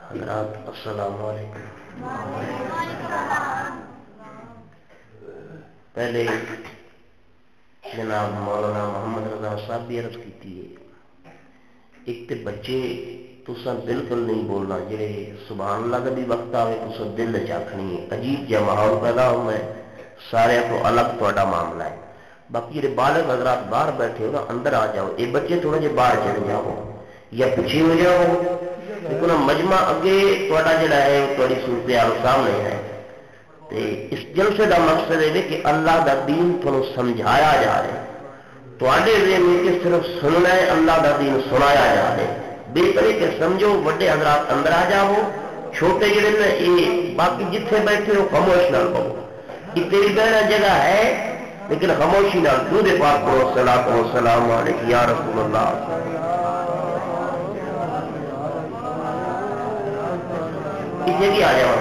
حضرات السلام علیکم۔ پہلے جناب مولانا محمد رضا صاحب بھی عرض کی ہے، ایک تے بچے تساں بالکل نہیں بولنا، جڑے سبحان اللہ کا بھی وقت آئے تساں دل چاکھنی ہے، عجیب جہا ماحول پیدا ہونا ہے، سارے تو الگ تھوڑا معاملہ ہے۔ باقی جڑے بالغ حضرات باہر بیٹھے ہو نا اندر آ جاؤ، یہ بچے تھوڑا جہے باہر چلے جاؤ یا پیچھے ہو جاؤ، لیکن مجمع اگے تھوڑا جڑا ہے تھوڑی صورتحال سامنے ہے۔ اس جلسے کا مقصد ہے کہ اللہ کا دین تھوڑا سمجھایا جا رہا ہے، تھوڑے ذہن کہ صرف سننا ہے، اللہ کا دین سنایا جا رہا ہے۔ بہتر ہے کہ سمجھو، بڑے حضرات اندر آ جاؤ، چھوٹے جڑے نے یہ باقی جتنے بیٹھے ہو خاموش نہ رہو، یہ تیری بہنا جگہ ہے لیکن خاموشی نہ درود پاک پڑھو، صلاۃ و سلام علیک یا رسول اللہ۔ کسی کی آ جاؤ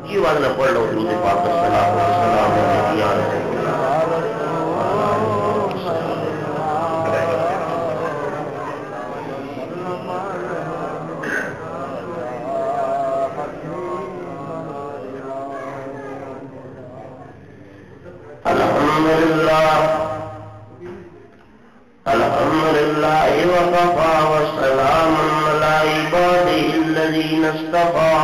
کی آواز نہ پڑھ لو، درود پاک صلاۃ و سلام علیک یا رسول اللہ۔ الحمد لله وكفى وسلام على عباده الذين اصطفى،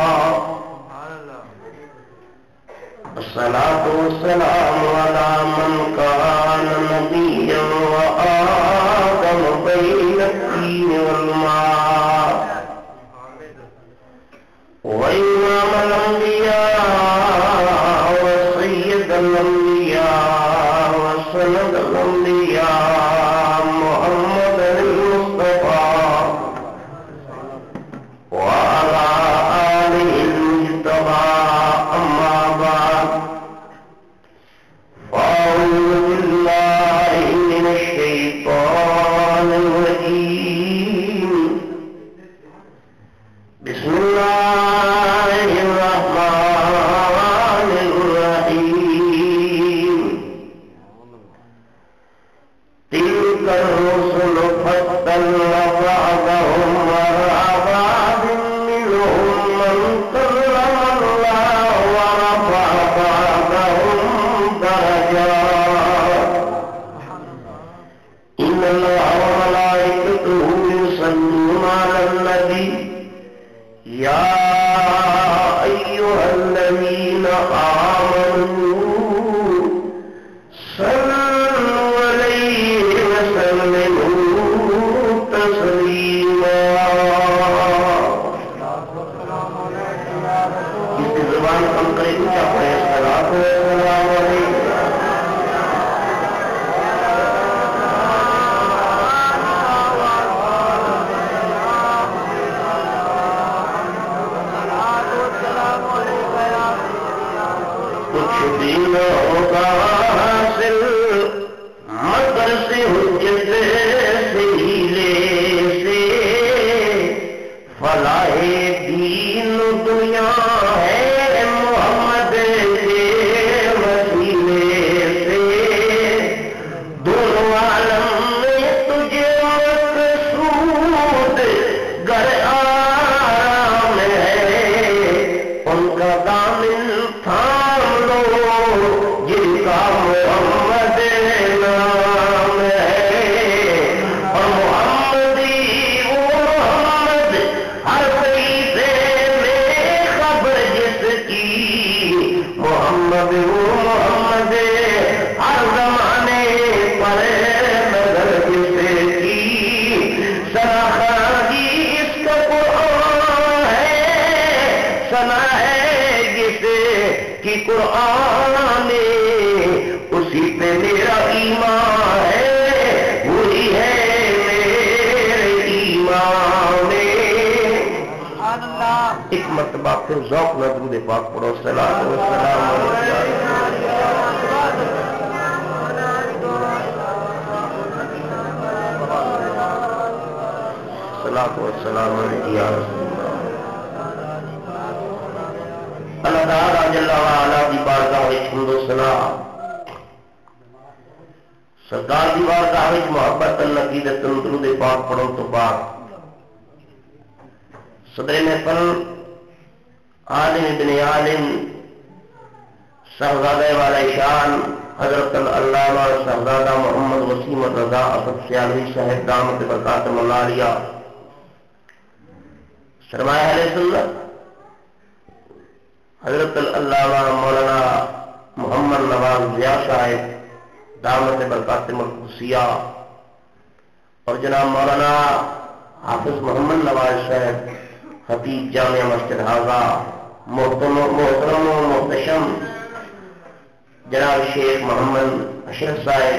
الصلاة والسلام على من كان نبيا وآدم بين الدين والماء، وإمام الأنبياء وسيد الأنبياء وسند الأنبياء محمد المصطفى وعلى آله المجتبى، أما بعد فأعوذ بالله من الشيطان الرجيم، بسم الله الرحمن الرحيم، تلك الرسل فضلنا بعضهم على بعض، منهم من كلم الله ورفع بعضهم درجات، إن الله وملائكته يصلون على النبي، يا أيها الذين آمنوا صلوا عليه وسلموا تسليما۔ اس کی زبان کم کرے کچھ اپنے صلاۃ و سلام علیہ۔ کچھ دنوں کا حاصل مگر سے حجت سے ہیلے سے، فلاح دین دنیا ہے محمد کے وسیلے سے، دونوں عالم میں تجھے مقصود گر آرام ہے، ان کا دامن تھام لو جن کا محمد نام ہے، اور محمدی وہ محمد ہر صحیفے میں خبر جس کی، محمد وہ محمد ہر زمانے پر نظر جس کی، سناخی اس کا قرآن ہے، سنا ہے جسے کہ قرآن میں، اسی پہ میرا ایمان ہے، وہی ہے میرے ایمان۔ ایک مرتبہ پھر ذوق نہ درود پاک پڑھو، صلاۃ و سلام علیہ۔ صلاۃ و سلام علیہ یا رسول اللہ۔ اللہ تعالیٰ جل وعلا دی وچ حمد و ثنا سرکار دی بارگاہ وچ محبت عقیدت درود پاک پڑھن تو بعد صدر محفل عالم بن عالم صاحبزادہ والا شان حضرت العلامہ صاحبزادہ محمد وسیم الرضا اسد سیالوی صاحب دامت برکاتہ العالیہ سرمایہ اہل سنت حضرت العلامہ مولانا محمد نواز ضیاء صاحب دامت برکاتہ القدسیہ اور جناب مولانا حافظ محمد نواز صاحب خطیب جامعہ مسجد حاضہ محترم و محتشم جناب شیخ محمد اشرف صاحب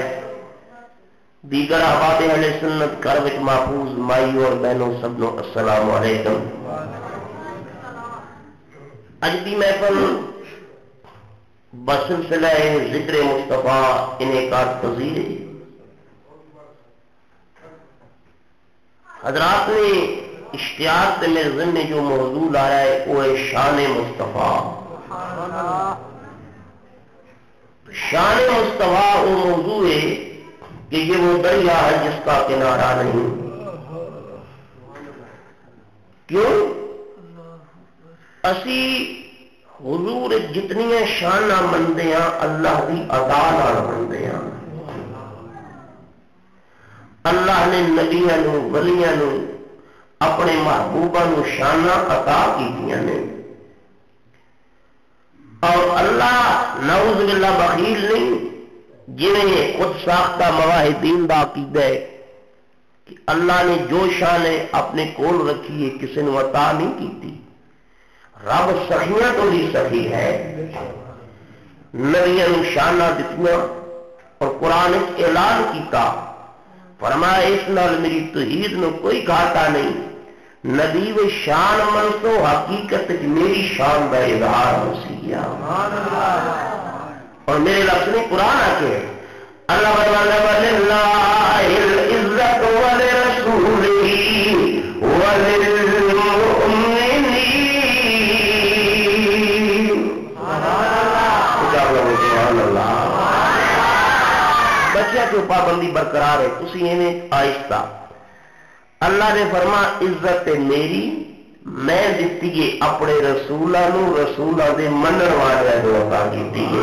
دیگر احباب اہل سنت گھر وچ محفوظ مائی اور بہنوں سبنوں السلام علیکم۔ اج دی محفل بسلسلہ ذکر مصطفیٰ انعقاد پذیر ہے۔ حضرات نے اشتیاق سے میرے ذہن میں جو موضوع آیا ہے وہ ہے شان مصطفیٰ۔ شان مصطفیٰ وہ موضوع ہے کہ یہ وہ دریا ہے جس کا کنارہ نہیں۔ کیوں؟ اسی حضور جتنی شانہ مندے ہیں اللہ کی عطا نال مندے ہیں۔ اللہ نے نبیاں نو ولیاں نو اپنے محبوبہ نو شانہ عطا کیتیاں نے، اور اللہ نعوذ باللہ بخیل نہیں، جنہیں خود ساختہ مواہدین دا عقیدہ ہے کہ اللہ نے جو شان اپنے کول رکھی ہے کسی نے عطا نہیں کیتی۔ رب سخیاں تو ہی سخی ہے، نبیاں نو شانہ دتیاں اور قرآن اعلان کیتا، فرمایا اس نال میری توحید نو کوئی گھاٹا نہیں، نبی و شان منسو حقیقت میری شان کا اظہار ہو سی۔ اور میرے لفظ نے قرآن آ کے اللہ وللہ العزت ولرسولہ وللمؤمنین۔ سبحان اللہ۔ بچیا کی پابندی برقرار ہے، تسی ایویں آہستہ۔ اللہ نے فرما عزت میری میں دیتی ہے اپنے رسولاں نو، رسولاں دے منن والے نو عطا کیتی ہے۔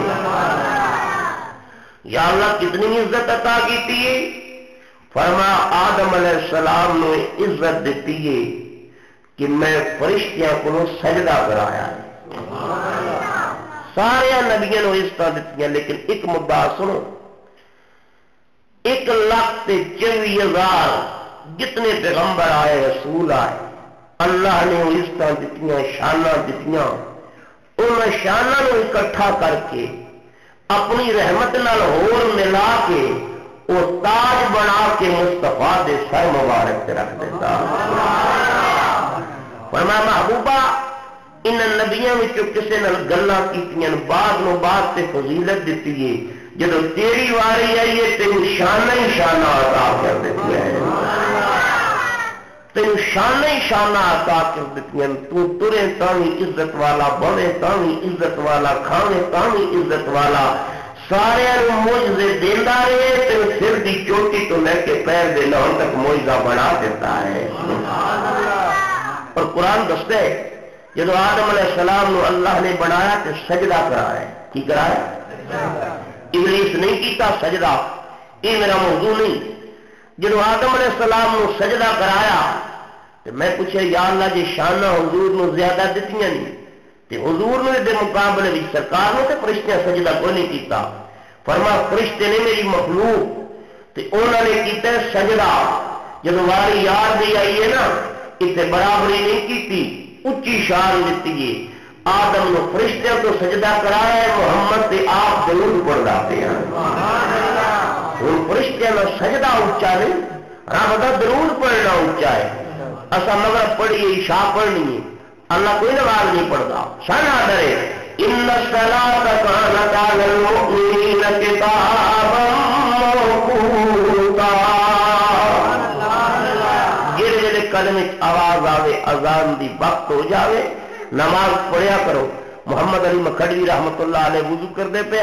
یا اللہ کتنی عزت عطا کیتی ہے؟ فرما آدم علیہ السلام نے عزت دیتی ہے کہ میں فرشتیاں کو سجدہ کرایا ہے۔ سارے نبیوں نے عزت دیتی ہیں، لیکن ایک مدعا سنو، 1,24,000 جتنے پیغمبر آئے رسول آئے اللہ نے وہ عزت دیتیاں، شانہ دیتیاں، ان شانہ نو اکٹھا کر کے اپنی رحمت نال ہور ملا کے وہ تاج بنا کے مصطفیٰ دے سر مبارک سے رکھ دیتا۔ فرمایا محبوبہ ان نبیوں وچوں کسے نال گلاں کیتیاں بعد نو بعد تے فضیلت دیتی ہے، جدو تیری واری آئی ہے تین شانہ ہی شانہ عطا کر دیتی ہے، تین شانہ ہی شانہ عطا کر دیتی ہیں۔ تو ترے تاوی عزت والا، بڑے تاوی عزت والا، کھانے تاوی عزت والا، سارے موجزے دینا رہے، تین سر دی چوٹی تو لے کے پیر دے لون تک موجزہ بنا دیتا ہے۔ اور قرآن دستا ہے جدو آدم علیہ السلام نو اللہ نے بنایا تو سجدہ کرایا ہے۔ کی کرایا؟ ابلیس نہیں کیتا سجدہ، یہ میرا موضوع نہیں۔ جب آدم علیہ السلام نو سجدہ کرایا تو میں پوچھے یا اللہ جی شانہ حضور نو زیادہ دتیاں نہیں تے حضور نے دے مقابلے وچ سرکار نے تے فرشتے سجدہ کوئی نہیں کیتا۔ فرما فرشتے نے میری مخلوق تے انہوں نے کیتا سجدہ، جب واری یار دی آئی ہے نا اتنے برابری نہیں کیتی، اچھی شان دیتی ہے۔ آدم نو فرشتوں تو سجدہ کرایا ہے، محمد تے آپ درود پڑھدا پے ہیں۔ ہن فرشتوں دا سجدہ اونچا نہیں، رب دا درود پڑھنا اونچا ہے۔ اسا مگر پڑھیے عشاء پڑھنی ہے، اللہ کوئی نماز نہیں پڑھتا، شان ڈرے ان الصلاۃ کانت علی المؤمنین کتابا موقوتا۔ جڑے قدم آواز آوے اذان دی وقت ہو جاوے نماز پڑھیا کرو، محمد علی مکھڑوی رحمت اللہ علیہ وضو کرتے پے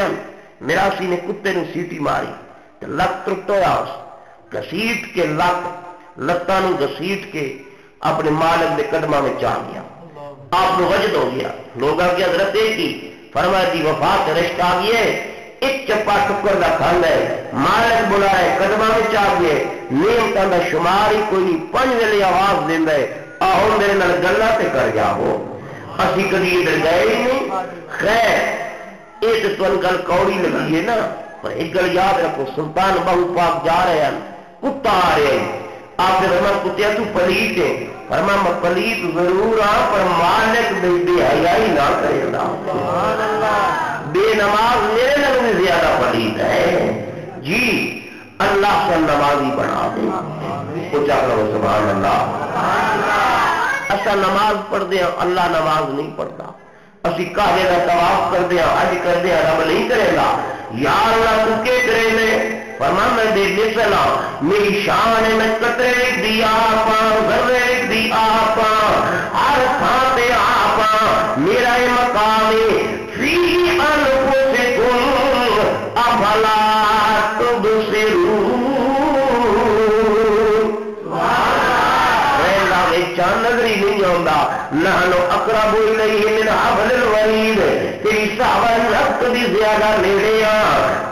میراسی نے کتے نو سیٹی ماری لک ترٹ ہوا گسیٹ کے لتاں نو گسیٹ کے اپنے مالک کے قدموں میں آ گیا آپ کو وجد ہو گیا لوگ آ کے حضرت کی فرمایا دی وفات رشتہ آ گئے ایک چپا ٹکر کا کھانا ہے مالک بلائے قدموں میں آ گئے نعمتوں کا شمار ہی کوئی نہیں 5 ویلے آواز دینا ہے آؤ میرے نال گلا تے کر جاؤ اسی کدی ادھر گئے ہی نہیں خیر یہ تو تمہیں گل کوڑی لگی ہے نا پر ایک گل یاد رکھو سلطان بہو پاک جا رہے ہیں کتا آ رہے ہیں آپ نے فرمایا کتیا تو پلیت ہے فرمایا میں پلیت ضرور ہاں پر مالک بے حیائی نہ کرے گا بے نماز میرے نال بھی زیادہ پلیت ہے جی اللہ سے نمازی بنا دے کچھ کرو سبحان اللہ اصا نماز پڑھتے ہیں اللہ نماز نہیں پڑھتا اسی کعبے کا طواف کرتے ہیں حج کرتے ہیں رب نہیں کرے گا یا اللہ تو کے کرے میں فرمان میں دے مثلا میری شان ہے میں قطرے لکھ دی آپا ذرے لکھ دی آپا ہر تھان پہ آپا میرا یہ مقام ہے فی انفسکم افلا تبصرون چاند نظر ہی نہیں آتا نحنو اقرب الیہ من حبل الورید تیری صحبہ نفت بھی زیادہ نیڑے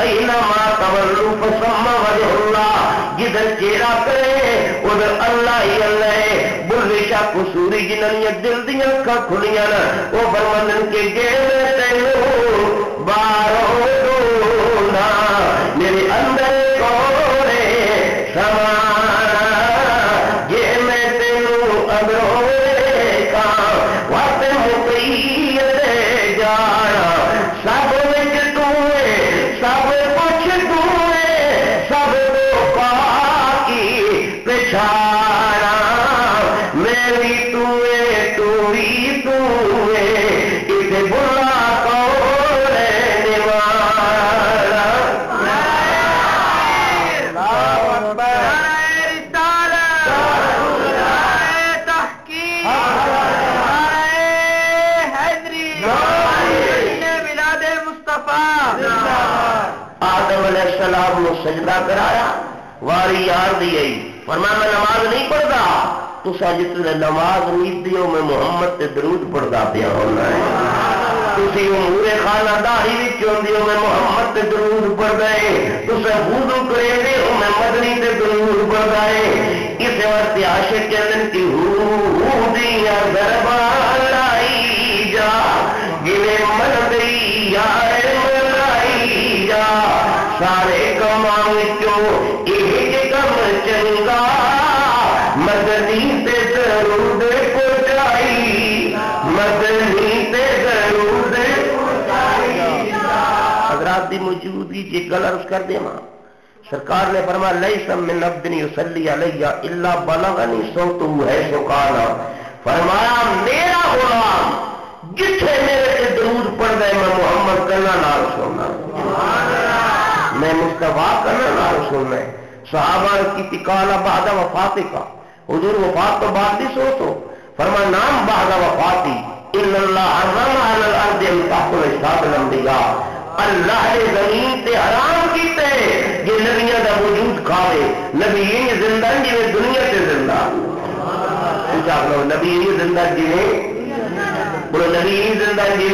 اینما تولوا فثم وجہ اللہ جدھر چہرہ کرے ادھر اللہ ہی اللہ ہے بلشا قصوری جنہوں دل دیا اکھاں کھلیاں وہ فرماندن کے گیل تینو بارو دونا میرے اندر کوڑے سمانا یہ میں سجدہ کرایا واری یار دی فرمایا میں نماز نہیں پڑھتا تو جتنے نماز نہیں دیو میں محمد تے درود پڑھتا پیا ہونا ہے تھی امور خانہ داری دیو میں محمد تے درود پڑھتا ہے تو وضو کرے دیو میں مدنی تے درود پڑھتا ہے اس وقت عاشق کہتے کہ ہو دیا دربار لائی جا گلے من گئی یار ملائی جا سارے کماؤں چوں ایک کم چنگا مدنی تے درود پہنچائی مدنی تے درود پہنچائی حضرات دی موجودگی جی گل عرض کر دے ماں سرکار نے فرمایا لیس من عبد یصلی علیہ الا بلغنی صوتہ ہے سکانا فرمایا میرا غلام جتھے میرے سے درود پڑھ دے میں محمد کرنا نال سننا میں مصطفیٰ کرنا نال سننا ہے صحابہ کی تکالا بعد وفات کا حضور وفات تو بعد بھی سوچو فرمایا نام بعد وفاتی ان اللہ حرم علی الارض ان تاکل اشتاب الانبیاء اللہ نے زمین تے حرام کیتے یہ نبیوں کا وجود کھاوے نبی یہ زندہ جی دنیا تے زندہ پوچھا کرو نبی یہ زندہ جی بولو نبی یہ زندہ جی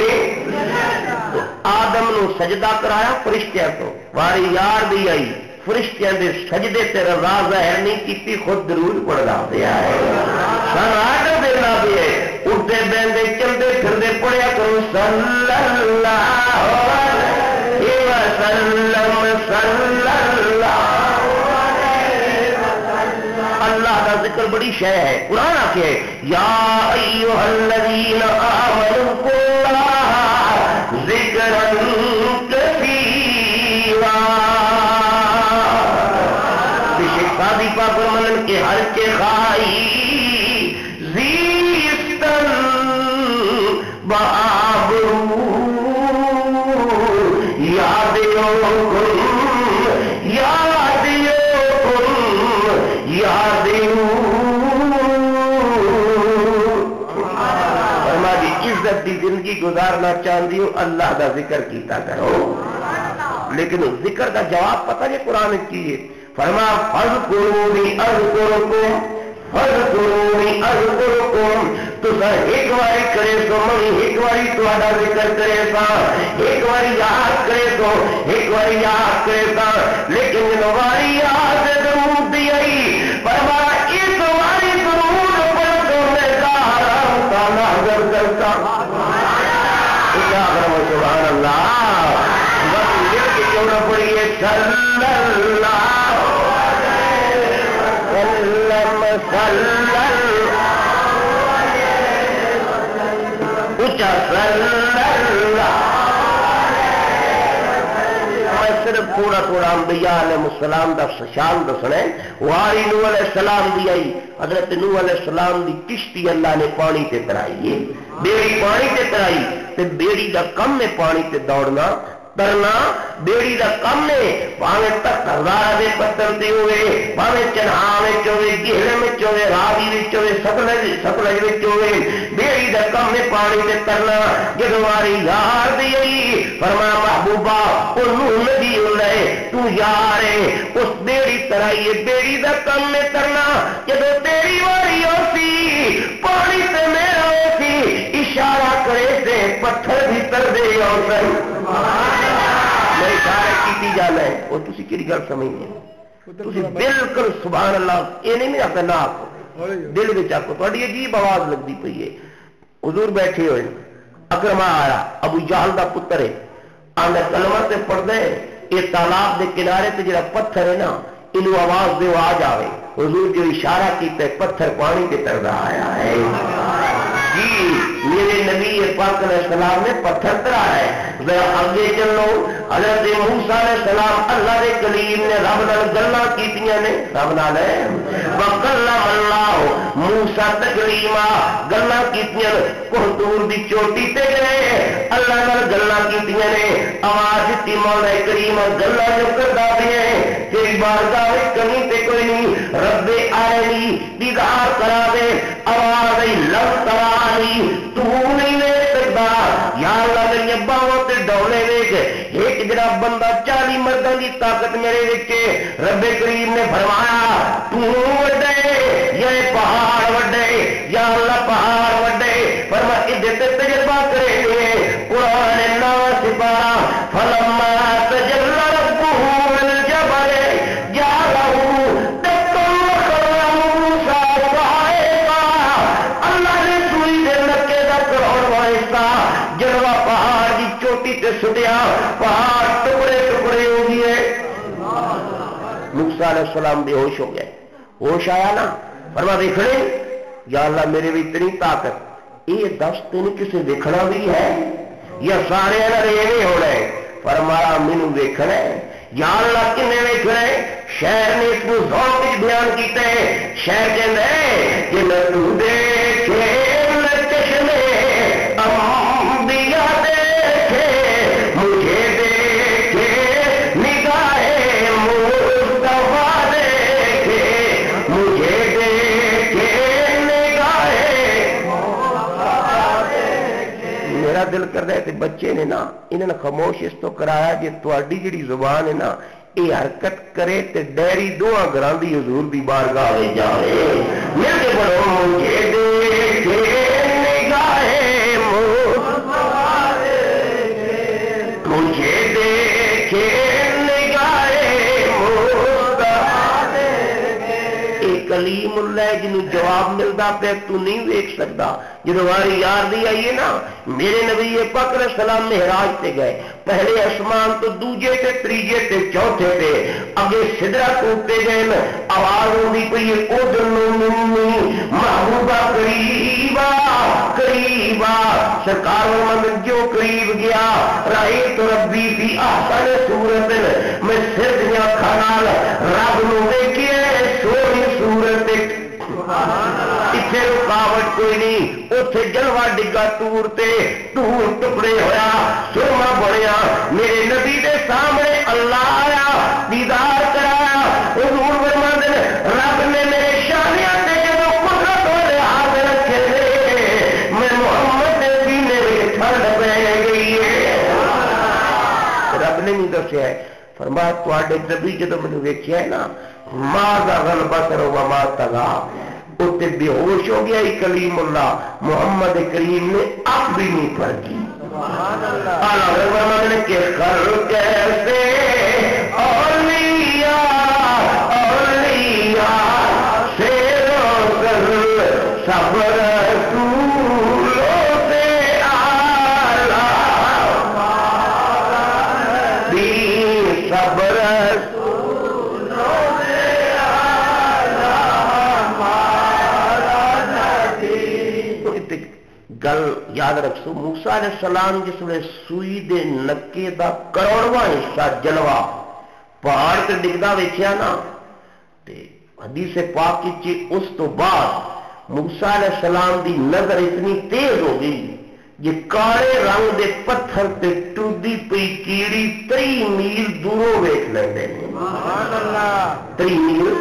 آدم نو سجدہ کرایا فرشتیاں تو واری یار دی آئی فرشتیاں دے سجدے تے رضا ظاہر نہیں کی خود درود پڑھدا پیا ہے سن آڈر دینا بھی ہے اٹھتے بہندے چلتے پھرتے پڑھیا کرو صلی اللہ علیہ وسلم صلی اللہ اللہ کا ذکر بڑی شے ہے قرآن آکھے یا ایھا الذین آمنوا اذکروا ذکرا کثیرا شادی پاک منن کے ہر کے خائی زیستن بابرو یادیو ہماری عزت دی زندگی زندگی گزارنا چاہتی ہو اللہ کا ذکر کیتا کرو. لیکن ذکر کا جواب پتہ نہیں قرآن کی ہے. فرمایا فذکرونی اذکرکم فذکرونی اذکرکم. تسا ایک باری کرے تو میں ایک باری تہاڈا ذکر کرے سا, ایک باری یاد کرے تو ایک باری یاد کرے سا. لیکن جن باری یاد ضرور دی آئی فرمایا اس باری ضرور پر تو میں حرام کا نظر کرتا. سبحان اللہ. بس یہ کہ کیوں نہ پڑھیے صلی اللہ وسلم اچھا صلی اللہ. میں صرف تھوڑا تھوڑا انبیاء علیہ السلام دا شان دسنا ہے. واری نوح علیہ السلام دی آئی, حضرت نوح علیہ السلام دی کشتی اللہ نے پانی تے ترائی ہے, بیڑی پانی تے ترائی. تے بیڑی دا کم ہے پانی تے دوڑنا ترنا, بیڑی دا کم ہے پاویں تکردار دے پتھر تے ہوئے, پاویں چنہا وچ ہوئے, گہرے وچ ہوئے, راوی وچ ہوئے, ستلج وچ ہوئے, بیڑی دا کم ہے پانی تے ترنا. جدوں واری یار دی آئی فرمایا محبوبہ او نوح نبی اللہ تو یار ہے اس بیڑی ترائی ہے, بیڑی دا کم ہے ترنا. جدوں تیری واری ہوسی پانی تے میرا ہوسی اشارہ کرے سے پتھر بھی تر دے اور میری اشارہ کی جانا ہے. وہ تسی کیڑی گل سمجھنے تسی بالکل سبحان اللہ. یہ نہیں میں آتا نہ آکو, دل میں آکو. تھوڑی عجیب آواز لگتی پئی ہے. حضور بیٹھے ہوئے, اکرما آیا ابو جہل دا پتر ہے, آندہ کلمہ سے پڑھ دے یہ تالاب دے کنارے تے جڑا پتھر ہے نا انہوں آواز دے آ جاوے. حضور جو اشارہ کیتا ہے پتھر پانی کے طرف آیا ہے. جی میرے نبی پاک علیہ السلام نے پتھر ترا ہے. ذرا آگے چلو. حضرت موسیٰ علیہ السلام اللہ کے کلیم نے رب نال گلاں کیتیاں نے, رب نال وکلم اللہ موسیٰ تکلیما, گلاں کیتیاں. کوہ دی چوٹی تے گئے اللہ نال گلاں کیتیاں نے, آواز دتی مولا کریم گلاں جو کردا پیا تیری بارگاہ وچ کمی تے کوئی نہیں. رب ارنی دیدار کرا دے, آواز ای لو ترانی تو نہیں لے سکتا. یا اللہ میری باہوں تے ڈولے ویکھ, ایک جڑا بندہ 40 مردوں کی طاقت میرے وچ. رب کریم نے فرمایا تو وڈے یا پہاڑ وڈے, یا اللہ پہاڑ وڈے. فرمایا ادھر تے تجربہ کرے قرآن نا سپارا فلما تجلى ربه للجبل جعله دكا وخر موسى صاعقا. اللہ نے سوئی دے نکے دا کروڑ وائسا جلوہ پہاڑ دی چوٹی تے سٹیا, پہاڑ ٹکڑے ٹکڑے ہو گئے. موسیٰ علیہ السلام بے ہوش ہو گئے. ہوش آیا نا فرما دیکھنے یا اللہ میرے بھی اتنی طاقت, یہ دس تین کسے دیکھنا بھی ہے یا سارے ایویں ہونا ہے. فرمایا مینوں ویکھنا ہے. یا اللہ کنے ویکھنا ہے؟ شہر نے اس کو ذوق وچ بیان کیتا ہے. شہر کہندا ہے کہ میں تو دیکھے چشمے انبیاء دیکھے, مجھے دیکھے نگاہ مصطفیٰ دیکھے, مجھے دیکھے نگاہ. میرا دل کرتا ہے کہ بچے نے نا انہوں نے خاموش اس تو کرایا جی تھوڑی جڑی زبان ہے نا یہ حرکت کرے تے ڈیری دعا گراندی حضور دی بارگاہ میں جاوے. مل کے پڑھو مجھے دیکھے نگاہ مصطفیٰ دیکھے, مجھے دیکھے نگاہ مصطفیٰ دیکھے. اے کلیم اللہ جنوں جواب ملدا پیا تو نہیں ویکھ سکدا. جدو ہماری یار دی آئیے نا میرے نبی پاک علیہ السلام معراج تے گئے, پہلے آسمان تو دوجے تے تریجے تے چوتھے تے اگے سدرا ٹوٹتے گئے. آواز ہوندی پئی ادھر محبوبہ قریبا قریبا. سرکار محمد جو قریب گیا رائے تو ربی فی احسن صورت, میں سر دیا کھانال رب نو ویکھیا سونی صورت. اتنے رکاوٹ کوئی نہیں, اتنے جلوہ ڈگا تور تے تور ٹکڑے ہویا سرما بنیا. میرے نبی دے سامنے اللہ آیا دیدار کرایا. حضور فرماندے نے رب نے میرے شانیاں تے جدوں قدرت والے ہاتھ رکھے میں محمد دے سینے وچ ٹھنڈ نے نہیں دسیا ہے. فرمایا تواڈے نبی جدوں مینوں ویکھیا ہے نا ما ذغل بصر وما طغى تے بے ہوش ہو گیا ہی کلیم اللہ. محمد کریم نے اب بھی نہیں پڑھی. سبحان اللہ. نے کہ کر کیسے اولیاء اولیاء سے روزل سب رسولوں سے اعلیٰ بھی سب گل یاد رکھو. موسیٰ علیہ السلام جس میں سوئی دے نکے دا کروڑواں حصہ جلوہ پہاڑ تے ڈگدا ویکھیا نا تے حدیث پاک وچ اس تو بعد موسیٰ علیہ السلام دی نظر اتنی تیز ہو گئی یہ کالے رنگ دے پتھر تے ٹودی پئی کیڑی 3 میل دوروں ویکھ لیندے نے. سبحان اللہ. 3 میل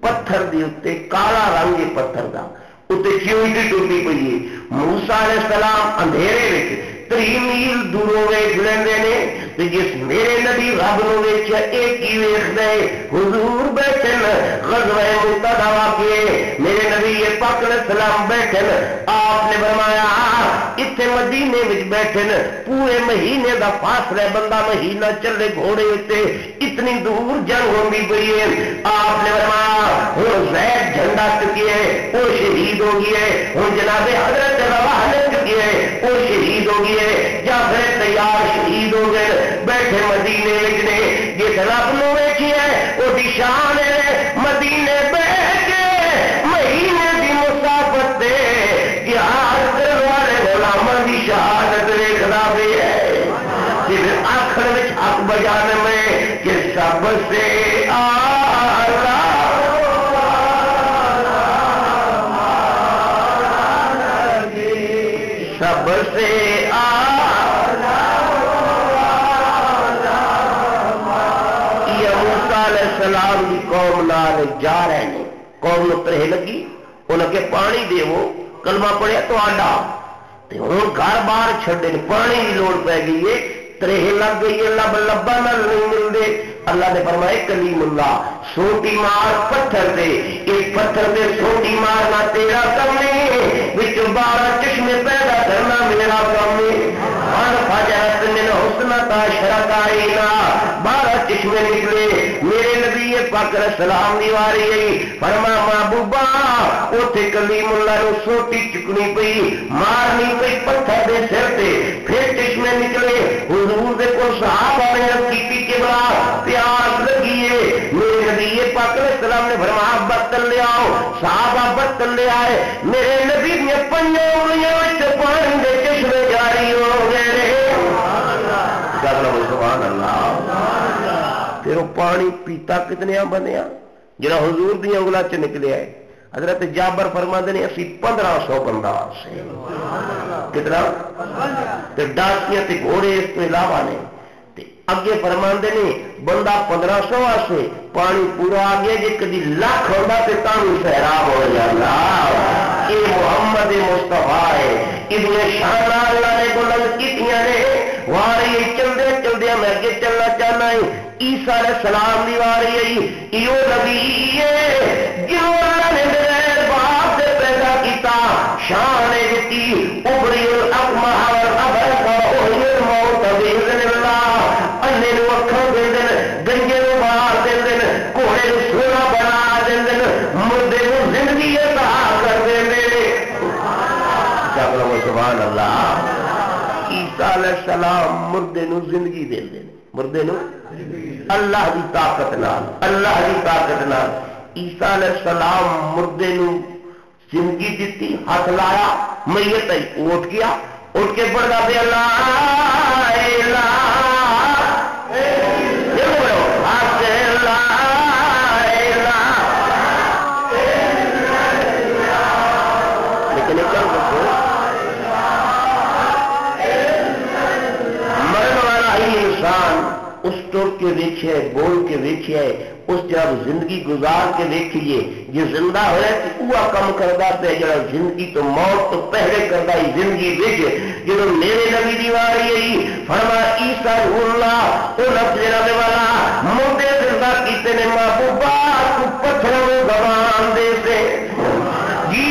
پتھر دے اوتے کالا رنگ ہے پتھر دا اتنے چیوٹی ٹوٹی پئی ہے. موسیٰ علیہ السلام اندھیرے وچ 3 میل دوروں ویکھ لیندے نے تے جس میرے نبی رب نو ویکھیا ایک ہی ویکھدا ہے. حضور بیٹھے غزوہ مؤتہ واقعے میرے نبی پاک علیہ السلام بیٹھے آپ نے فرمایا اتنے مدینے وچ بیٹھے پورے مہینے دا فاصلہ بندہ مہینہ چلے گھوڑے اتنے اتنی دور جنگ ہوندی پئی ہے. آپ نے فرمایا ہن زید جھنڈا چکیے وہ شہید ہو گئے. ہن جناب حضرت رواح نے چکیے وہ شہید ہو گئے. جعفر تیار شہید ہو گئے. بیٹھے مدینے وچ نے جس رب نو ویکھی ہے وہ دی شان ہے مدینے بیٹھ کے مہینے دی مسافت تے جہاد کرنے والے غلاماں دی شہادت ویکھدا پیا ہے. پھر آخر وچ حق بجانے میں کہ سب سے اعلیٰ سب سے السلام کی قوم نال جا رہے ہیں. قوم نو ترہ لگی انہیں کہ پانی دے وہ کلمہ پڑھیا تو آڈا ہوں گھر باہر چھڈے پانی کی لوڑ پی گئی ہے. ترہ لگ گئی ہے لب لبا نال نہیں ملتے. اللہ نے فرمائے کلیم اللہ سوٹی مار پتھر دے ایک پتھر دے سوٹی مارنا تیرا کم نہیں وچ 12 چشمے پیدا کرنا میرا کم نہیں. فجرت من حسنتا شرکائنا 12 چشمے نکلے. میرے نبی پاک علیہ السلام دی واری آئی. فرما محبوبا اوتھے کلیم اللہ نو سوٹی چکنی پئی مارنی پئی پتھر دے سر تے پھر چشمے نکلے. حضور دے کول صحابہ نے کی بڑا پیاس لگی ہے. میرے نبی پاک علیہ السلام نے فرمایا برتن لے آؤ. صحابہ برتن لے آئے. میرے نبی نے 5 انگلیاں وچ پانی دے چشمے جاری ہو گئے. سبحان اللہ. پھر وہ پانی پیتا کتنے بنیا جڑا حضور دی انگلاں چ نکلیا ہے. حضرت جابر فرماندے نے اسی 1500 بندہ سے کتنا تے ڈاکیاں تے گھوڑے اس تو علاوہ نے تے اگے فرماندے نے بندہ 1500 واسطے پانی پورا آ گیا. جے کدی لاکھ ہوندا تے تاں سیراب ہو جاندا. یہ محمد مصطفیٰ ہے. ابن شان اللہ نے بلند کیتیاں نے واری چلدے چلدے میں اگے چلنا چاہنا ہے. عیسیٰ علیہ السلام دی واری آئی. ایو نبی ہے جو اللہ نے بغیر باپ سے پیدا کیتا شان دتی ابری الاقمہ والابرص واحیی الموت باذن اللہ. انے نو اکھاں دے دین گنجے نو باہر دے دین گھوڑے نو سونا بنا دے دین مردے نو زندگی عطا کر دے دین. سبحان اللہ. عیسیٰ علیہ السلام مردے نو زندگی دے دین مردے نو اللہ دی طاقت نال اللہ دی طاقت نال. عیسیٰ علیہ السلام مردے نو زندگی دیتی. ہاتھ لایا میت اٹھ گیا. اٹھ کے پڑھتا پہ اللہ لیکن مرن والا ہی انسان اس ٹر کے ویکھے بول کے ویکھے اس جب زندگی گزار کے ویکھیے جی زندہ ہوئے تو وہ کم کرتا پہ جڑا زندگی تو موت تو پہلے کرتا ہی زندگی وچ جب میرے نبی دی واری آئی فرما عیسیٰ اللہ وہ لفظ جناب والا مردے زندہ کیتے نے محبوبہ تو پتھروں میں زبان دے سے جی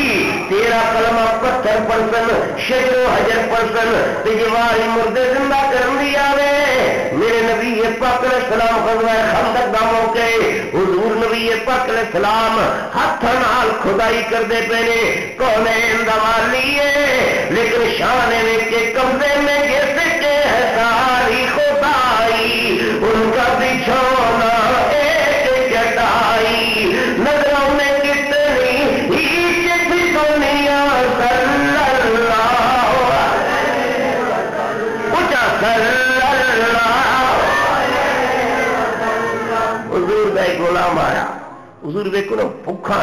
تیرا کلمہ پتھر پرسن شجر و حجر پرسن تیجی واری مردے زندہ کرن دی آوے میرے نبی پاک علیہ السلام غزوہ خندق دا موقع حضور نبی پاک علیہ السلام ہاتھ نال خدائی کر دے پہنے کونین دا والی ہے لیکن شان میں کے قبضے میں جیسے کہ ہے ساری خدائی ان کا بچھونا ایک چٹائی نظروں میں کتنی ہی چٹھی دنیا صلی اللہ اچھا صلی اللہ حضور کا ایک غلام آیا حضور دیکھو نا بھوکا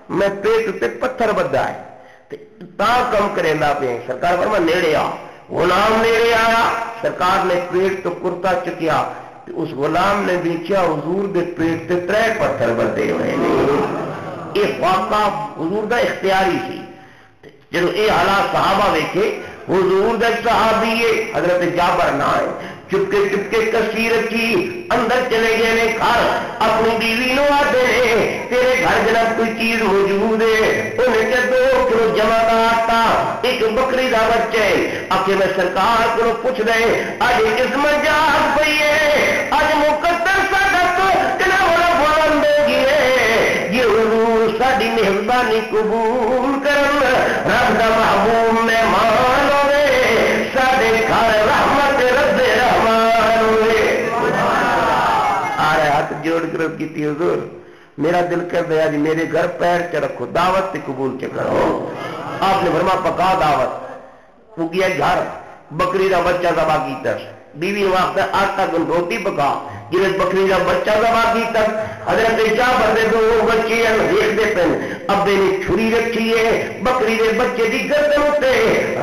میں پیٹ تے پتھر بدا ہے تا کم کرے لا پہ سرکار فرما نیڑے آ غلام نیڑے آیا سرکار نے پیٹ تو کرتا چکیا اس غلام نے دیکھا حضور دے پیٹ تے 3 پتھر بدے ہوئے یہ واقعہ حضور دا اختیاری سی جب یہ حالات صحابہ ویکھے حضور دے صحابی حضرت جابر نہ ہے چپکے چپکے کسی رکھی اندر چلے گئے نے گھر اپنی بیوی نو آتے ہیں تیرے گھر جناب کوئی چیز موجود ہے انہیں کہ 2 کلو جمع کا آٹا ایک بکری کا بچہ ہے آکے میں سرکار کو پوچھ دے آج قسمت جاگ پئی ہے آج مقدر ساڈا تو کنا والا فون دے گئے یہ حضور ساڈی مہربانی قبول کرن رب دا محبوب مہمان ہوئے ساڈے گھر رحمت رب رحمان ہوئے آ رہے ہاتھ جوڑ کر کی حضور میرا دل کر دیا جی میرے گھر پیر چ رکھو دعوت تے قبول چ کرو آپ نے فرما پکا دعوت وہ کیا گھر بکری کا بچہ ذبح کیتا بیوی وقت آٹا گن روٹی پکا جی بکری کا بچہ ذبح کیتا حضرت جابر دے 2 بچے دیکھتے پن ابے نے چھری رکھی ہے بکری کے بچے کی گردن اتنے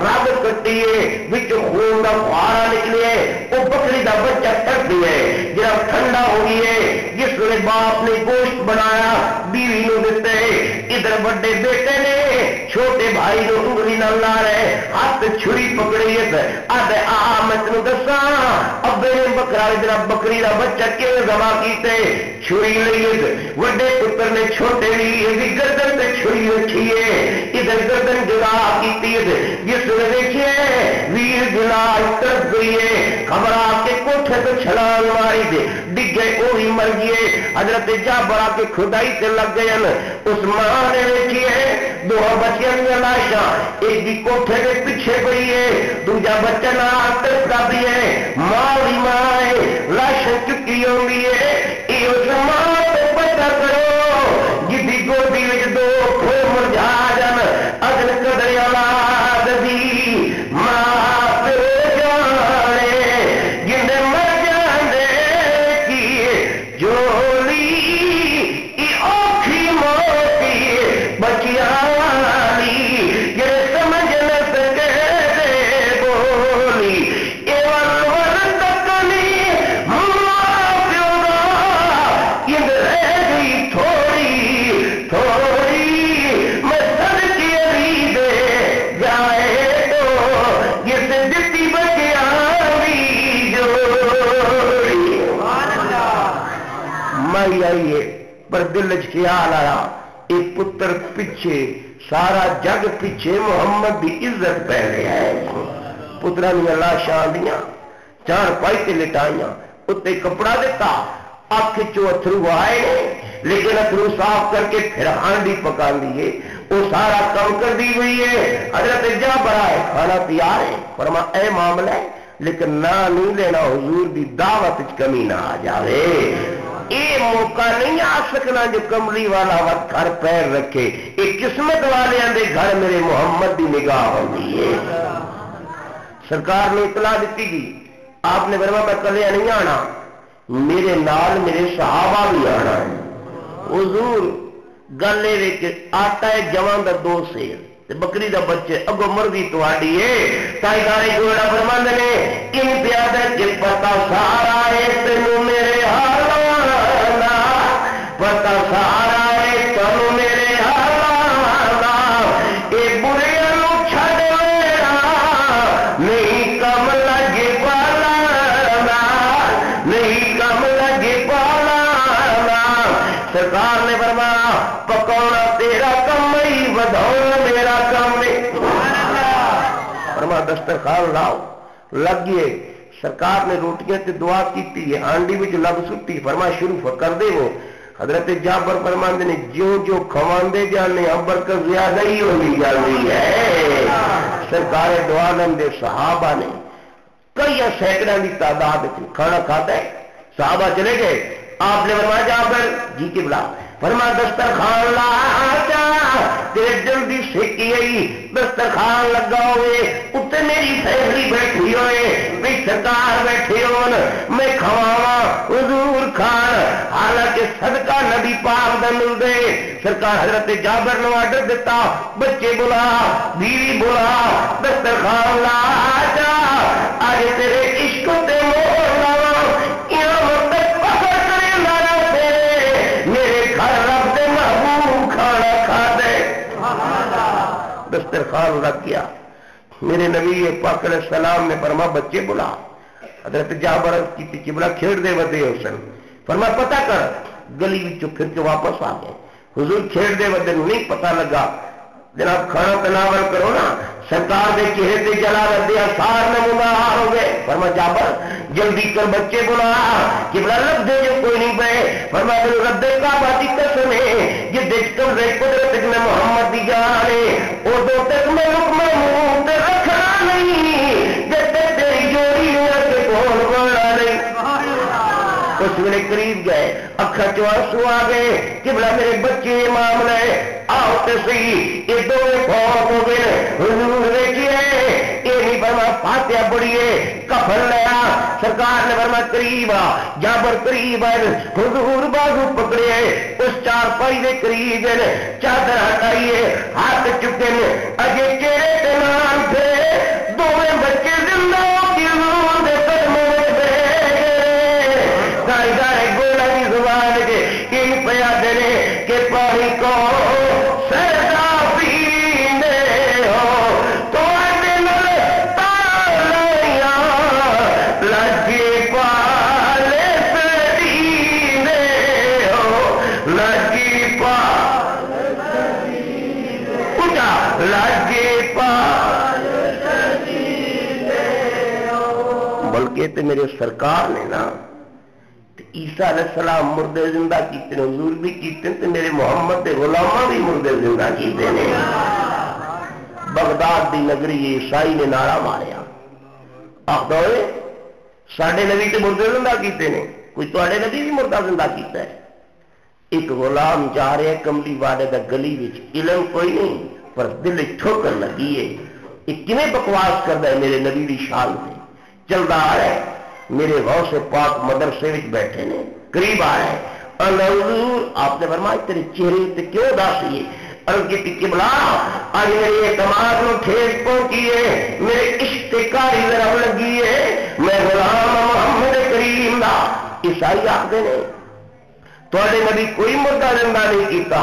رگ کٹی ہے بچ خون کا فوارا نکلے وہ بکری کا بچہ ٹک ہے جب ٹھنڈا ہو گئی ہے جس نے باپ نے گوشت بنایا بیوی نو دیتے ادھر بڑے بیٹے نے چھوٹے بھائی نو انگلی نہ لا رہے ہاتھ چھری پکڑی ہے ادھر آ میں تینوں دساں ابے نے بکرا ادھر بکری کا بچہ کیوں ذبح کیتے چھری لئی وڈے پتر نے چھوٹے لی گردن پہ چھری رکھی ہے ادھر گردن جلا کی جس نے دیکھیے ویر جلا ترک گئی ہے خبر آ کے کوٹھے تو چھلانگ ماری دے ڈگے وہی مر گئے حضرت جابر آ کے کھدائی سے لگ گئے اس ماں نے دیکھیے 2 بچیاں کی لاشاں ایک بھی کوٹھے کے پیچھے پئی ہے دوجا بچہ نہ ترکتا بھی ہے ماں بھی ماں ہے لاشاں چکی ہوئی ہے یہ اس ماں کو پتہ کرو جدی گودی میں 2 کھو مرجھا جان اجل قدر اولاد دی ماں پہ جانے جن مر جانے کی جولی ای اوکھی موتی بچیاں آئیے پر دل خیال آیا ایک پتر پیچھے سارا جگ پیچھے محمد کی عزت پہلے ہے پترا دیا لاشاں دیا 4 پائی تے لٹائیاں اتنے کپڑا دیتا اکھ چو اتھرو آئے لیکن اتھرو صاف کر کے پھر ہانڈی پکا لیے وہ سارا کام کر دی ہوئی ہے حضرت جابر آئے کھانا تیار ہے فرما اے معاملہ ہے لیکن نہ نہیں لینا حضور دی دعوت کمی نہ آ جاوے یہ موقع نہیں آ سکنا جو کملی والا وقت گھر پیر رکھے یہ قسمت والے دے گھر میرے محمد دی نگاہ ہوتی ہے سرکار نے اطلاع دیتی گی آپ نے فرمایا میں کلے نہیں آنا میرے نال میرے صحابہ بھی آنا ہے حضور گلے وچ آٹا ہے جوان دا 2 سیر بکری دا بچے اگو مرضی تواڈی ہے تائیدارے گوڑا فرماندے نے ان پیادہ کے پتا سارا ہے تینوں سرکار نے فرمایا پکانا تیرا کم ہی بدھاؤنا میرا کم نہیں. فرمایا دسترخوان لاؤ. لگ گئے. سرکار نے روٹیاں تے دعا کی ہانڈی میں لگ سٹی. فرمایا شروع کر دے. وہ حضرت جابر فرماندے نے جو کھواندے جانے برکت زیادہ ہی ہوئی جاتی ہے. سرکار دو عالم دے صحابہ نے کئی سینکڑوں کی تعداد کھانا کھاتا ہے. صحابہ چلے گئے. آپ نے فرمایا جابر جی کے بلا. فرمایا دسترخوان لا جا تیرے جلدی سیکی آئی. دسترخوان لگا ہوئے اتنے میری فیملی بیٹھی ہوئے بھی سرکار بیٹھے ہون میں کھواوا حضور کھان. حالانکہ صدقہ نبی پاک دا مل دے. سرکار حضرت جابر نے آرڈر دیتا بچے بلا بیوی بلا دسترخوان لا جا آج تیرے عشق تے مور لاوا دسترخوان رکھ گیا. میرے نبی پاک علیہ السلام نے فرمایا بچے بلا. حضرت جابر کی چبلا کھیڑ دے ودے حسن. فرمایا پتہ کر. گلی وچوں پھر کے واپس آ گئے. حضور کھیڑ دے ودے نہیں پتہ لگا. جناب کھانا تناول کرو نا. سرکار دے چہرے تے جلالت دے آثار نمودار ہو گئے. فرمایا جابر جلدی کر بچے بلا قبلہ لب دے جو کوئی نہیں پے. فرمایا رب کعبہ دی قسم ہے جے دیکھ کر دے قدرت میں محمد دی جان ہے اودوں تک میں حکم منہ تے رکھنا نہیں جے تیری جوڑی کے کول بولا نہیں. اس ویلے قریب گئے اکھا چ آنسو آ گئے. قبلہ میرے بچے امام نے آؤ تے صحیح یہ دونوں فوت ہو گئے. حضور دیکھیے یہ نہیں فرما فاتحہ پڑھیے کفن لیا. سرکار نے فرما قریب آ. جابر قریب آئے. حضور بازو پکڑے اس چار پائی دے قریب چادر ہٹائیے ہاتھ چکے اجے چہرے تے نام تھے دونوں بچے زندہ کی حضور دے قدموں میں گائے گائے گولا کی زبان کے ان پیا دینے کہ پانی کو سردا پینے ہو تو دل تالیاں لگے پالے سدینے ہو لگی پالے لگے پالے بلکہ تو میرے سرکار نے نا عیسیٰ علیہ السلام مردے زندہ کیتے ہیں. حضور بھی کیتے ہیں. میرے محمد دے غلامہ بھی مردے زندہ کیتے ہیں. بغداد دی نگری عیسائی نے نعرہ ماریا آخدا ہوئے ساڈے نبی تے مردے زندہ کیتے ہیں. کوئی تواڈے نبی بھی مردہ زندہ کیتا ہے. ایک غلام جا رہا ہے کملی والے دا گلی وچ علم کوئی نہیں پر دل ٹھوکر لگی ہے. یہ کیویں بکواس کردا ہے میرے نبی دی شان سے. چلدا آ رہا ہے میرے غوث پاک مدرسے میں بیٹھے نے قریب آئے حضور آپ نے فرمایا تیرے چہرے تے کیوں اداسی ہے. عرض کی قبلہ آج میرے اعتماد کو ٹھیس پہنچی ہے میرے عشق کاری ضرب لگی ہے میں غلام محمد کریم دا. عیسائی آخر نے تھوڑے نبی کوئی مردہ زندہ نہیں کیتا.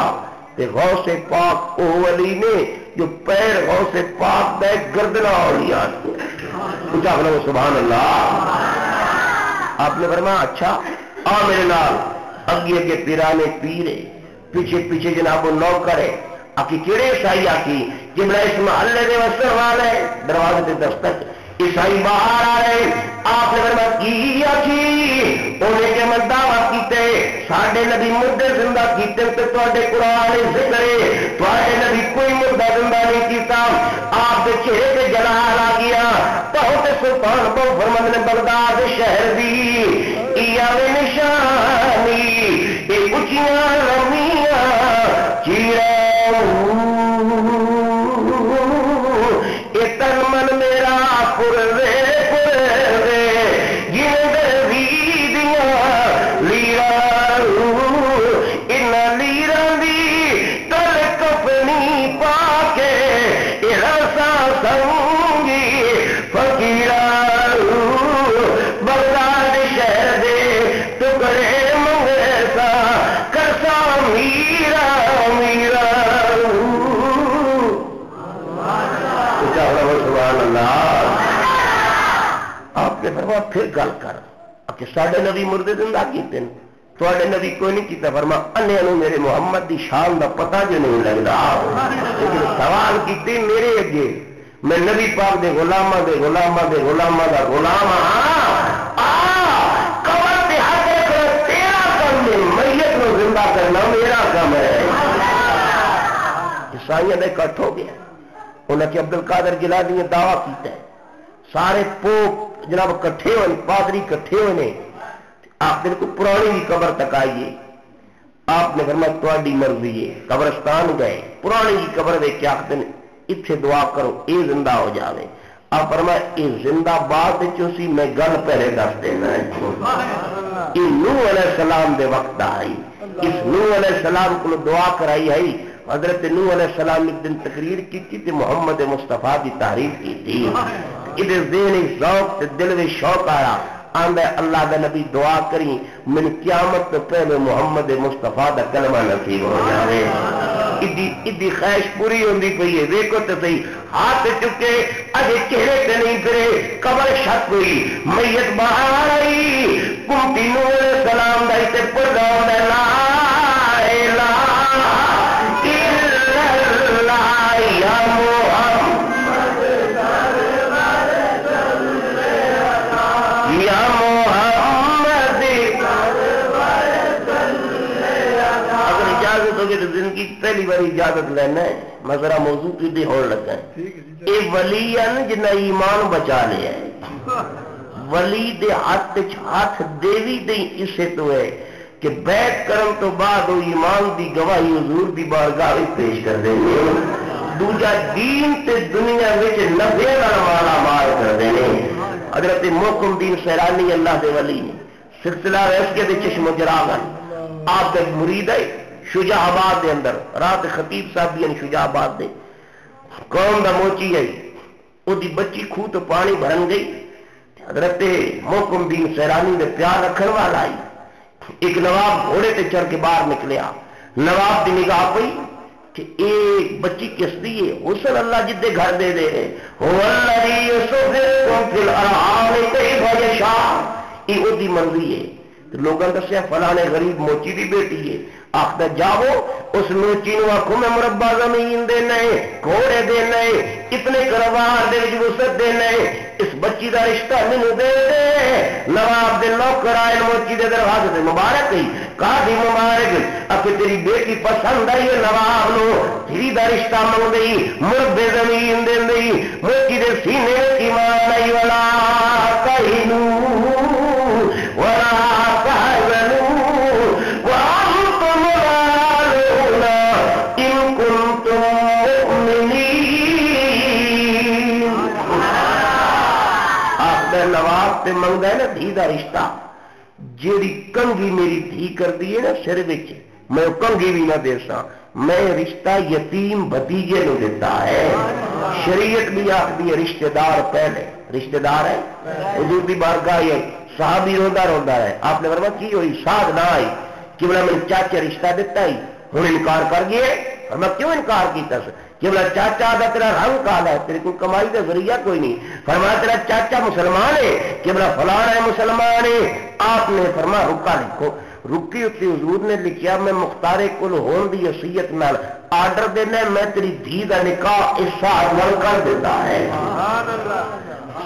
تے غوث پاک او ولی نے جو پیر غوث پاک دے گردنا اولیاء اونچا بولو سبحان اللہ. آپ نے فرمایا اچھا آ میرے نال. اگے اگے پیرانے پیرے پیچھے پیچھے جناب نو کرے آکی کیڑے عیسائی آکی جملہ اس محلے دے وسر والے دروازے دے دستک عیسائی باہر آ رہے. آپ نے فرمایا کی آکی انہیں کے من دعوت کیتے ساڈے نبی مردے زندہ کیتے تے تواڈے قرآن ذکر ہے تواڈے نبی کوئی مردہ زندہ نہیں کیتا. آپ دے چہرے تے جلال آ گیا. بہت سلطان بہو فرمند نے بغداد شہر دی ایاوے نشانی اے اچیاں لمیاں چیرے اے تن من میرا پردے پردے جن دیدیاں لیران ان لیران دی تل کفنی پاکے اے رسا سنگی فقیران بغداد شہر دے ٹکڑے منگے سا کرسا میرا میرا. سبحان اللہ. آپ نے فرمایا پھر گل کر کہ ساڈے نبی مردے زندہ کیتے ہیں تھوڑے نبی کوئی نہیں کیتا، فرما انہیاں نوں میرے محمد دی شان دا پتہ جو نہیں لگدا، لیکن سوال کیتے میرے اگے، میں نبی پاک دے غلاماں دے غلاماں دے غلاماں دا غلام ہاں، قبر تے ہاتھ رکھ تیرا کام ہے، میت نو زندہ کرنا میرا کام ہے۔ عیسائیاں دا اکٹھ ہو گیا، انہاں کہ عبد القادر جیلانی نے دعویٰ کیتا ہے، سارے پوپ جناب کٹھے ہوئے، پادری کٹھے ہوئے نے، آپ بالکل پرانی کی قبر تک آئیے، آپ نے فرمایا تہاڈی مرضی ہے، قبرستان گئے، پرانی کی قبر ویکھ کے آخدے نے اتنے دعا کرو اے زندہ ہو جاوے، آپ فرمایا اے زندہ باد سی میں گل پہلے دس دینا ہے، یہ نوح علیہ السلام دے وقت آئی، اس نوح علیہ السلام کو دعا کرائی ہے، حضرت نوح علیہ السلام ایک دن تقریر کی تھی محمد مصطفیٰ کی تعریف کی تھی، ادھر ذہن ذوق تے دل میں شوق آیا، آندا اللہ دا نبی دعا کری من قیامت تو پہلے محمد مصطفیٰ دا کلمہ نصیب ہو جائے، ادی خواہش پوری ہوندی پئی ہے، دیکھو تو صحیح ہاتھ چکے اجے چہرے تے نہیں پھرے، قبر شک ہوئی، میت باہر آئی، کمتی نوح علیہ السلام دا تے پردہ ہوندا لا الہ الا اللہ یا محمد یا محمد، اگر اجازت ہوگی تو زندگی پہلی بار اجازت لینا ہے، میں ذرا موضوع کی دی ہوڑ لگا ہے، یہ ولی ہے جنہ ایمان بچا لیا ہے، ولی دے ہاتھ دیوی دے اسے تو ہے کہ بیعت کرن تو بعد وہ ایمان دی گواہی حضور دی بارگاہ وچ پیش کر دیں گے، دوجا دین تے دنیا وچ نفع نال مالا مال کر دیں گے۔ حضرت محکم دین سیرانی اللہ دے ولی نے سلسلہ ریس کے دے چشم و چراغن، آپ دے مرید ہے شجاع آباد دے اندر، رات خطیب صاحب بھی شجاع آباد دے قوم دا موچی ہے، وہ دی بچی کھو تو پانی بھرن گئی، حضرت محکم دین سیرانی دے پیار رکھن والا آئی، ایک نواب گھوڑے تے چڑھ کے باہر نکلیا، نواب دی نگاہ پئی کہ ایک بچی کس دی ہے، حسن اللہ جدے گھر دے دے رہے والذی یصرفکم فی الارحام کیف یشاء، یہ وہ دی مرضی ہے، لوگوں نے دسیا فلاں غریب موچی دی بیٹی ہے، آخر جاؤ اس موچی نو آخو میں مربع زمین دینا ہے، گھوڑے دینا ہے، اتنے کروار دے وسعت دینا ہے، اس بچی دا رشتہ مینو دے دے۔ نواب دے نوکر آئے موچی دے دروازے سے مبارک گئی، قاضی مبارک اکے تیری بیٹی پسند آئی ہے، نواب نو تیری دا رشتہ منگ دئی، مربع زمین دے دئی، موچی دے سینے کی مان آئی ولا کہنو ولا تحزنوا وانتم العالون ان کنتم مؤمنین۔ آخر نواب تے منگدا ہے نا دھی دا رشتہ، جیڑی کنگھی میری دھی کر دی ہے نا سر وچ میں کنگھی بھی نہ دے سا، میں رشتہ یتیم بھتیجے نو دیتا ہے، شریعت بھی آخری ہے رشتہ دار پہلے، رشتہ دار ہے حضور دی بارگاہ ہے، صحابی رودا رودا ہے، آپ نے فرمایا کی ہوئی ساتھ نہ آئی کہ بلا میں چاچا رشتہ دیتا ہی ہوں انکار کر گئے، اور میں کیوں انکار کیتا کہ بلا چاچا دا تیرا رنگ کالا ہے، تیرے کو کمائی کا ذریعہ کوئی نہیں، فرمایا تیرا چاچا مسلمان ہے کہ بلا فلاں ہے مسلمان ہے، آپ نے فرمایا رکا لکھو، رکی اتنی حضور نے لکھیا میں مختار کل ہون دی حیثیت نال آرڈر دینا میں تیری دھی دا نکاح اس ساتھ نال کر دیتا ہے۔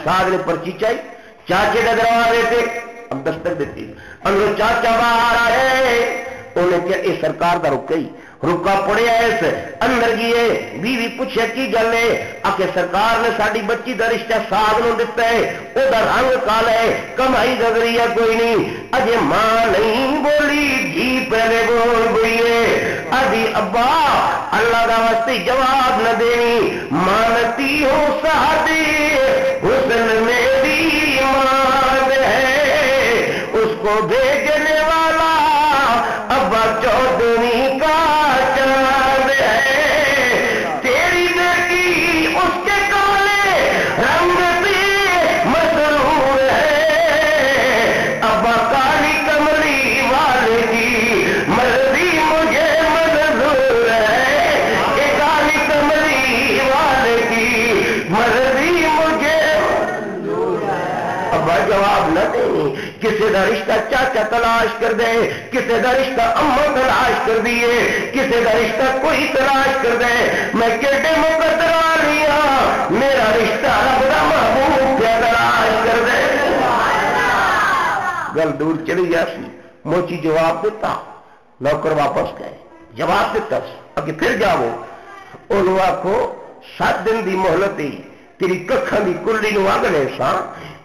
ساتھ نے پرچی چاہی چاچے کا دروازے سے اب دستک دیتی، اندر چاچا باہر آئے، انہیں کیا اے سرکار دا رکا ہی رکا پڑیا اس اندر گئے، بیوی پوچھے کی گل ہے، آکے سرکار نے ساری بچی دا رشتہ ساگ نو دیتا ہے، او دا رنگ کالا ہے، کمائی دا ذریعہ کوئی نہیں، اجے ماں نہیں بولی جی پہلے بول گئی ہے، ابھی ابا اللہ دا واسطے جواب نہ دینی، مانتی ہو سہدی حسن میری مان ہے، اس کو بھیجنے والا ابا چودھری کا چاند ہے، تیری بیٹی اس کے کالے رنگ پہ مسرور ہے، ابا کالی کملی والے کی مرضی مجھے منظور ہے، کہ کالی کملی والے کی مرضی مجھے ابا جواب نہ دیں کسی کا رشتہ چاچا تلاش کر دے، کسی کا رشتہ اما تلاش کر دیے، کسی کا رشتہ کوئی تلاش کر دے، میں کیڈے مقدر والی ہاں، میرا رشتہ رب دا محبوب پہ تلاش کر دے۔ گل دور چلی جاسی، موچی جواب دیتا، نوکر واپس گئے، جواب دیتا اگے پھر جاؤ، انہوں آخو 7 دن دی مہلت دی، تیری ککھاں دی کلی نو اگ لے سا،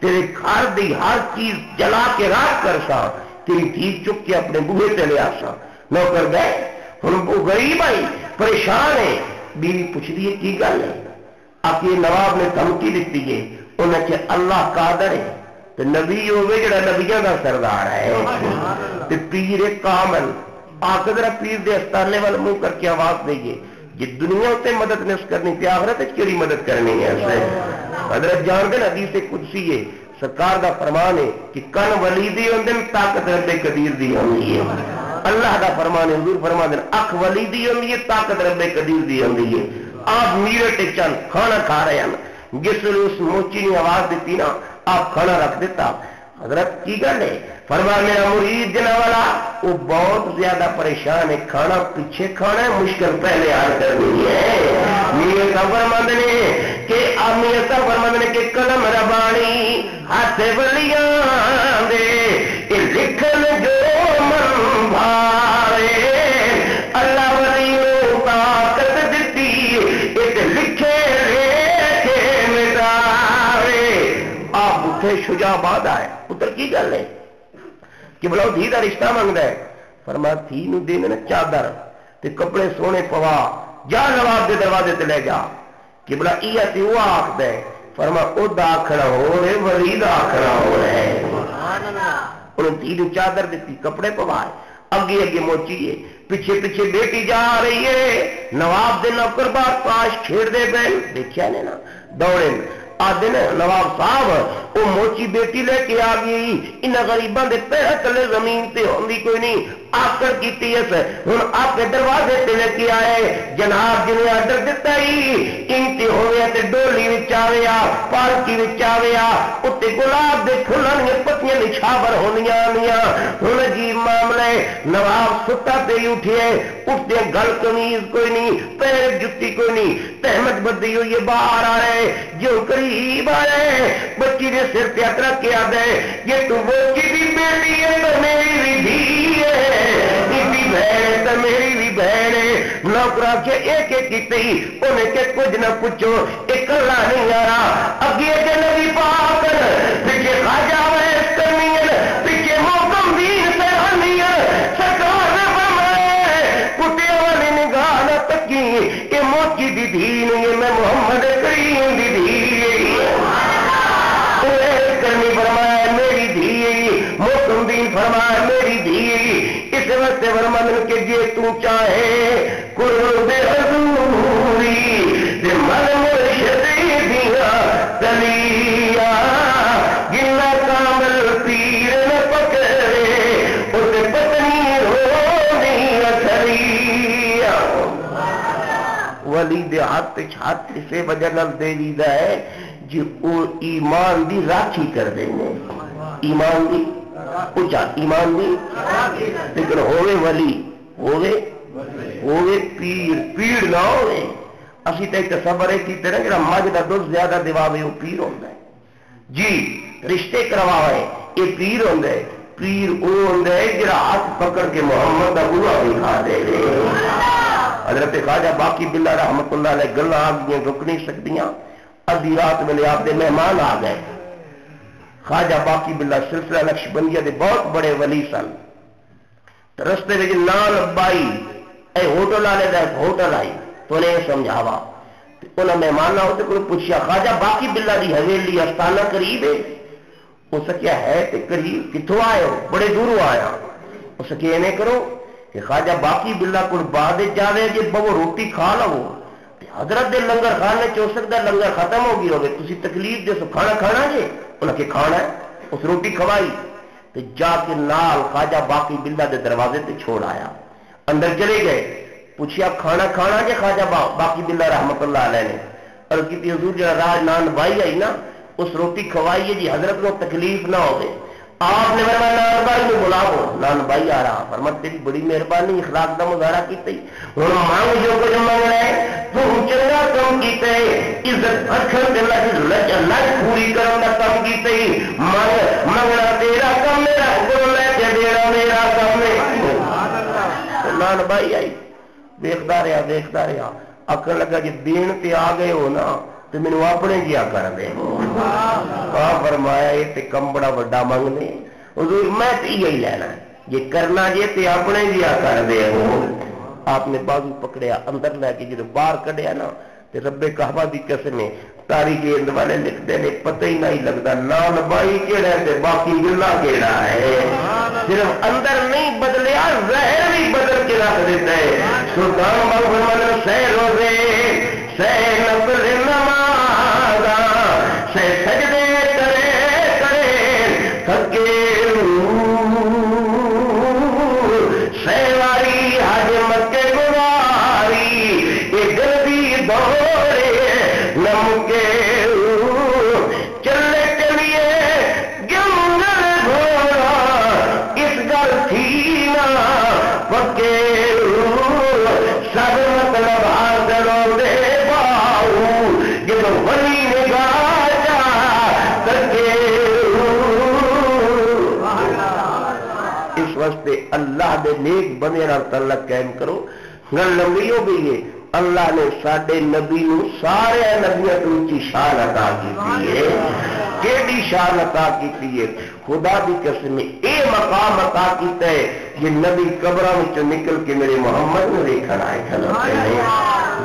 تیرے گھر دی ہر چیز جلا کے راکھ کر سا، تیری دھی چک کے اپنے بوہے تے لے آسا۔ نوکر گئے، ہن وہ غریب آئی پریشان ہے، بیوی پوچھ دی ہے کی گل ہے؟ آپ یہ نواب نے دھمکی دیتی ہے، انہیں کہ اللہ قادر ہے، تو نبی ہوگے جڑا نبیوں کا سردار ہے، تو پیر کامل آخر ذرا پیر دے استانے والے منہ کر کے آواز دئیے، جی دنیا سے مدد نہیں کرنی تھی، آخرت کیڑی مدد کرنی ہے؟ حضرت جان دیں حدیث قدسی ہے، سرکار دا فرمان ہے کہ کن ولی دی ہوندے طاقت رب قدیر دی ہوندی ہے۔ اللہ دا فرمان ہے، حضور فرمان دے اکھ ولی دی ہوندی ہے، طاقت رب قدیر دی ہوندی ہے۔ آپ میرے تے چل کھانا کھا رہے ہیں، جس نے اس موچی نے آواز دیتی نا، آپ کھانا رکھ دیتا۔ حضرت کی گل ہے، فرمایا میرا مرید جنا والا وہ بہت زیادہ پریشان ہے، کھانا پیچھے کھانا ہے، مشکل پہلے حل کرنی ہے۔ میرے فرماندے نے کہ میرے فرماندے نے کہ قلم ربانی ہاتھ ولیاں دے، یہ لکھن جو من بھارے، اللہ ولیوں طاقت دیتی یہ لکھے لکھے مٹارے۔ آپ اٹھے شجاع آباد آئے، پتر کی گل ہے کہ بلاؤ دھی کا رشتہ منگتا ہے، فرما دھی نو دینے نا چادر تے کپڑے سونے پوا، جا نواب دے دروازے تے لے جا، کہ بلا یہ تے وہ آخد ہے، فرما او دا آخنا ہو رہے ولی دا آخنا ہو رہے۔ انہوں دھی نو چادر دیتی، کپڑے پوائے، اگے اگے موچی ہے، پیچھے پیچھے بیٹی جا رہی ہے، نواب دے نوکر بار پاش کھیڑ دے پے، دیکھیا نے نا دوڑے آدھے نا نواب صاحب وہ موچی بیٹی لے کے آ گئی، ان غریباں دے پیر تلے زمین تے ہوندی کوئی نہیں، آکر کیتی اس ہن آپ کے دروازے تے لے کے آئے، جناب جنہیں آرڈر دیتا ہی انتے ہوئے تے ڈولی وچ آویا، پالکی وچ آویا، اتے گلاب دے پھلاں دی پتیاں نچھاور ہوندیاں آنیاں۔ ہن عجیب معاملہ، نواب ستا تے ہی اٹھے، اٹھتے گل قمیض کوئی نہیں، پیر جتی کوئی نہیں، تہمت بدی ہوئی باہر آ رہے، جو قریب آ رہے، بچی نے سر پہ اترا کیا دے، یہ تو وہ کی بھی بیٹی ہے تو میری بھی دھی ہے، بہن تو میری بھی بہن ہے۔ نوکرا کے ایک ایک کی انہیں کہ کچھ نہ پوچھو، ایک اللہ نہیں آ رہا، اگے کے نبی پاک پیچھے خواجہ ویس کرنی ہے، پیچھے محکم دین سے آنی ہے، سرکار نے فرمائے کتے والی نگاہ نہ تکی، یہ موچی دی دھی نہیں ہے، میں محمد کریم دی دھی کرنی، فرمایا میری دھی، محکم دین فرمایا میری دھی۔ اس وقت فرمان کہ جے تو چاہے قرب حضوری تے من مرشدی دیا تلیا، جنہ کامل پیر نہ پکڑے اسے پتنی رونی اثریا۔ ولی دے ہاتھ چھات سے وجہ نال دے دیدا ہے جی وہ ایمان دی راکھی کر دیں گے، ایمان دی اچھا ایمان دی، لیکن ہوئے ولی ہوئے پیر نہ ہوئے۔ اسی تے تصور ہے کیتے نا جڑا مجھ دا دودھ زیادہ دیواوے وہ پیر ہوندا ہے، جی رشتے کرواوے یہ پیر ہوندا ہے، پیر وہ ہوندا ہے جڑا ہاتھ پکڑ کے محمد دا بوا دکھا دے۔ حضرت خواجہ باقی باللہ رحمت اللہ علیہ گلاں آ گئیاں رک نہیں سکدیاں، ادھی رات میں آپ دے مہمان آ گئے۔ خواجہ باقی باللہ سلسلہ نقشبندیہ دے بہت بڑے ولی سن، رستے میں نال بائی اے ہوٹل والے دا ہوٹل آئی تو انہیں سمجھاوا، انہیں مہمان ہوتے کو پوچھا خواجہ باقی باللہ دی حویلی استانہ قریب ہے؟ ہو سکیا ہے تے قریب، کتوں آئے ہو؟ بڑے دوروں آیا۔ ہو سکے اینے کرو کہ خواجہ باقی باللہ کو بعد جاوے جے بہو روٹی کھا لو، حضرت دے لنگر کھانے چ ہو سکتا لنگر ختم ہو گئی ہوگی، تسی تکلیف دے سو کھانا کھانا جے، انہیں کہ کھانا ہے، اس روٹی کھوائی تو جا کے نال خواجہ باقی باللہ دے دروازے تے چھوڑ آیا، اندر چلے گئے، پوچھیا کھانا کھانا جے خواجہ باقی باللہ رحمت اللہ علیہ نے، اور کی حضور جڑا راج نان بائی آئی نا اس روٹی کھوائی ہے جی حضرت کو تکلیف نہ ہوگی۔ آپ نے فرمایا نان بھائی کو بلاؤ، نان بھائی آ رہا، فرمایا تیری بڑی مہربانی، اخلاق کا مظاہرہ کی، ہوں مانگ جو کچھ منگنا ہے تو چنگا کام کیتے، عزت رکھن کے لج پوری کرن کا کام کیتے، منگنا تیرا کام، میرا حکم لے کے دینا میرا کام ہے۔ نان بھائی آئی دیکھتا رہا آخر لگا جی دین تے آ گئے ہو نا تو مینو اپنے جیا کر دے، فرمایا یہ کم بڑا وڈا منگنے حضور میں یہی لینا یہ کرنا جی تے اپنے جیا کر دے ہو۔ آپ نے بازو پکڑیا اندر لے کے جب باہر کڈیا نا تے رب کعبہ دی قسم تاری گیند والے لکھتے ہیں پتہ ہی نہیں لگتا نان بائی کہڑا ہے باقی گلا کہڑا ہے، صرف اندر نہیں بدلیا ظاہر بھی بدل کے رکھ دیتا ہے۔ سلطان محمد سہ روزے سہ نفل نمازاں سہ سجدے کرے تھکے سہ واری حج مکے گزاری یہ گردی دورے نمکے چلے چلیے گنگل گھوڑا اس گل تھی نا پکے سب مطلب حاضروں دے باؤ جب ولی نگاہ جا سکے۔ اس واسطے اللہ دے نیک بندے نال تعلق قائم کرو۔ گل لمبی ہو گئی ہے، اللہ نے ساڈے نبی نو سارے نبیوں تو اونچی شان عطا کی ہے، کیڑی شان عطا کی ہے، خدا دی قسم اے مقام عطا کیتا ہے یہ نبی قبراں وچوں نکل کے میرے محمد نو دیکھن آئے کھلوتے ہیں۔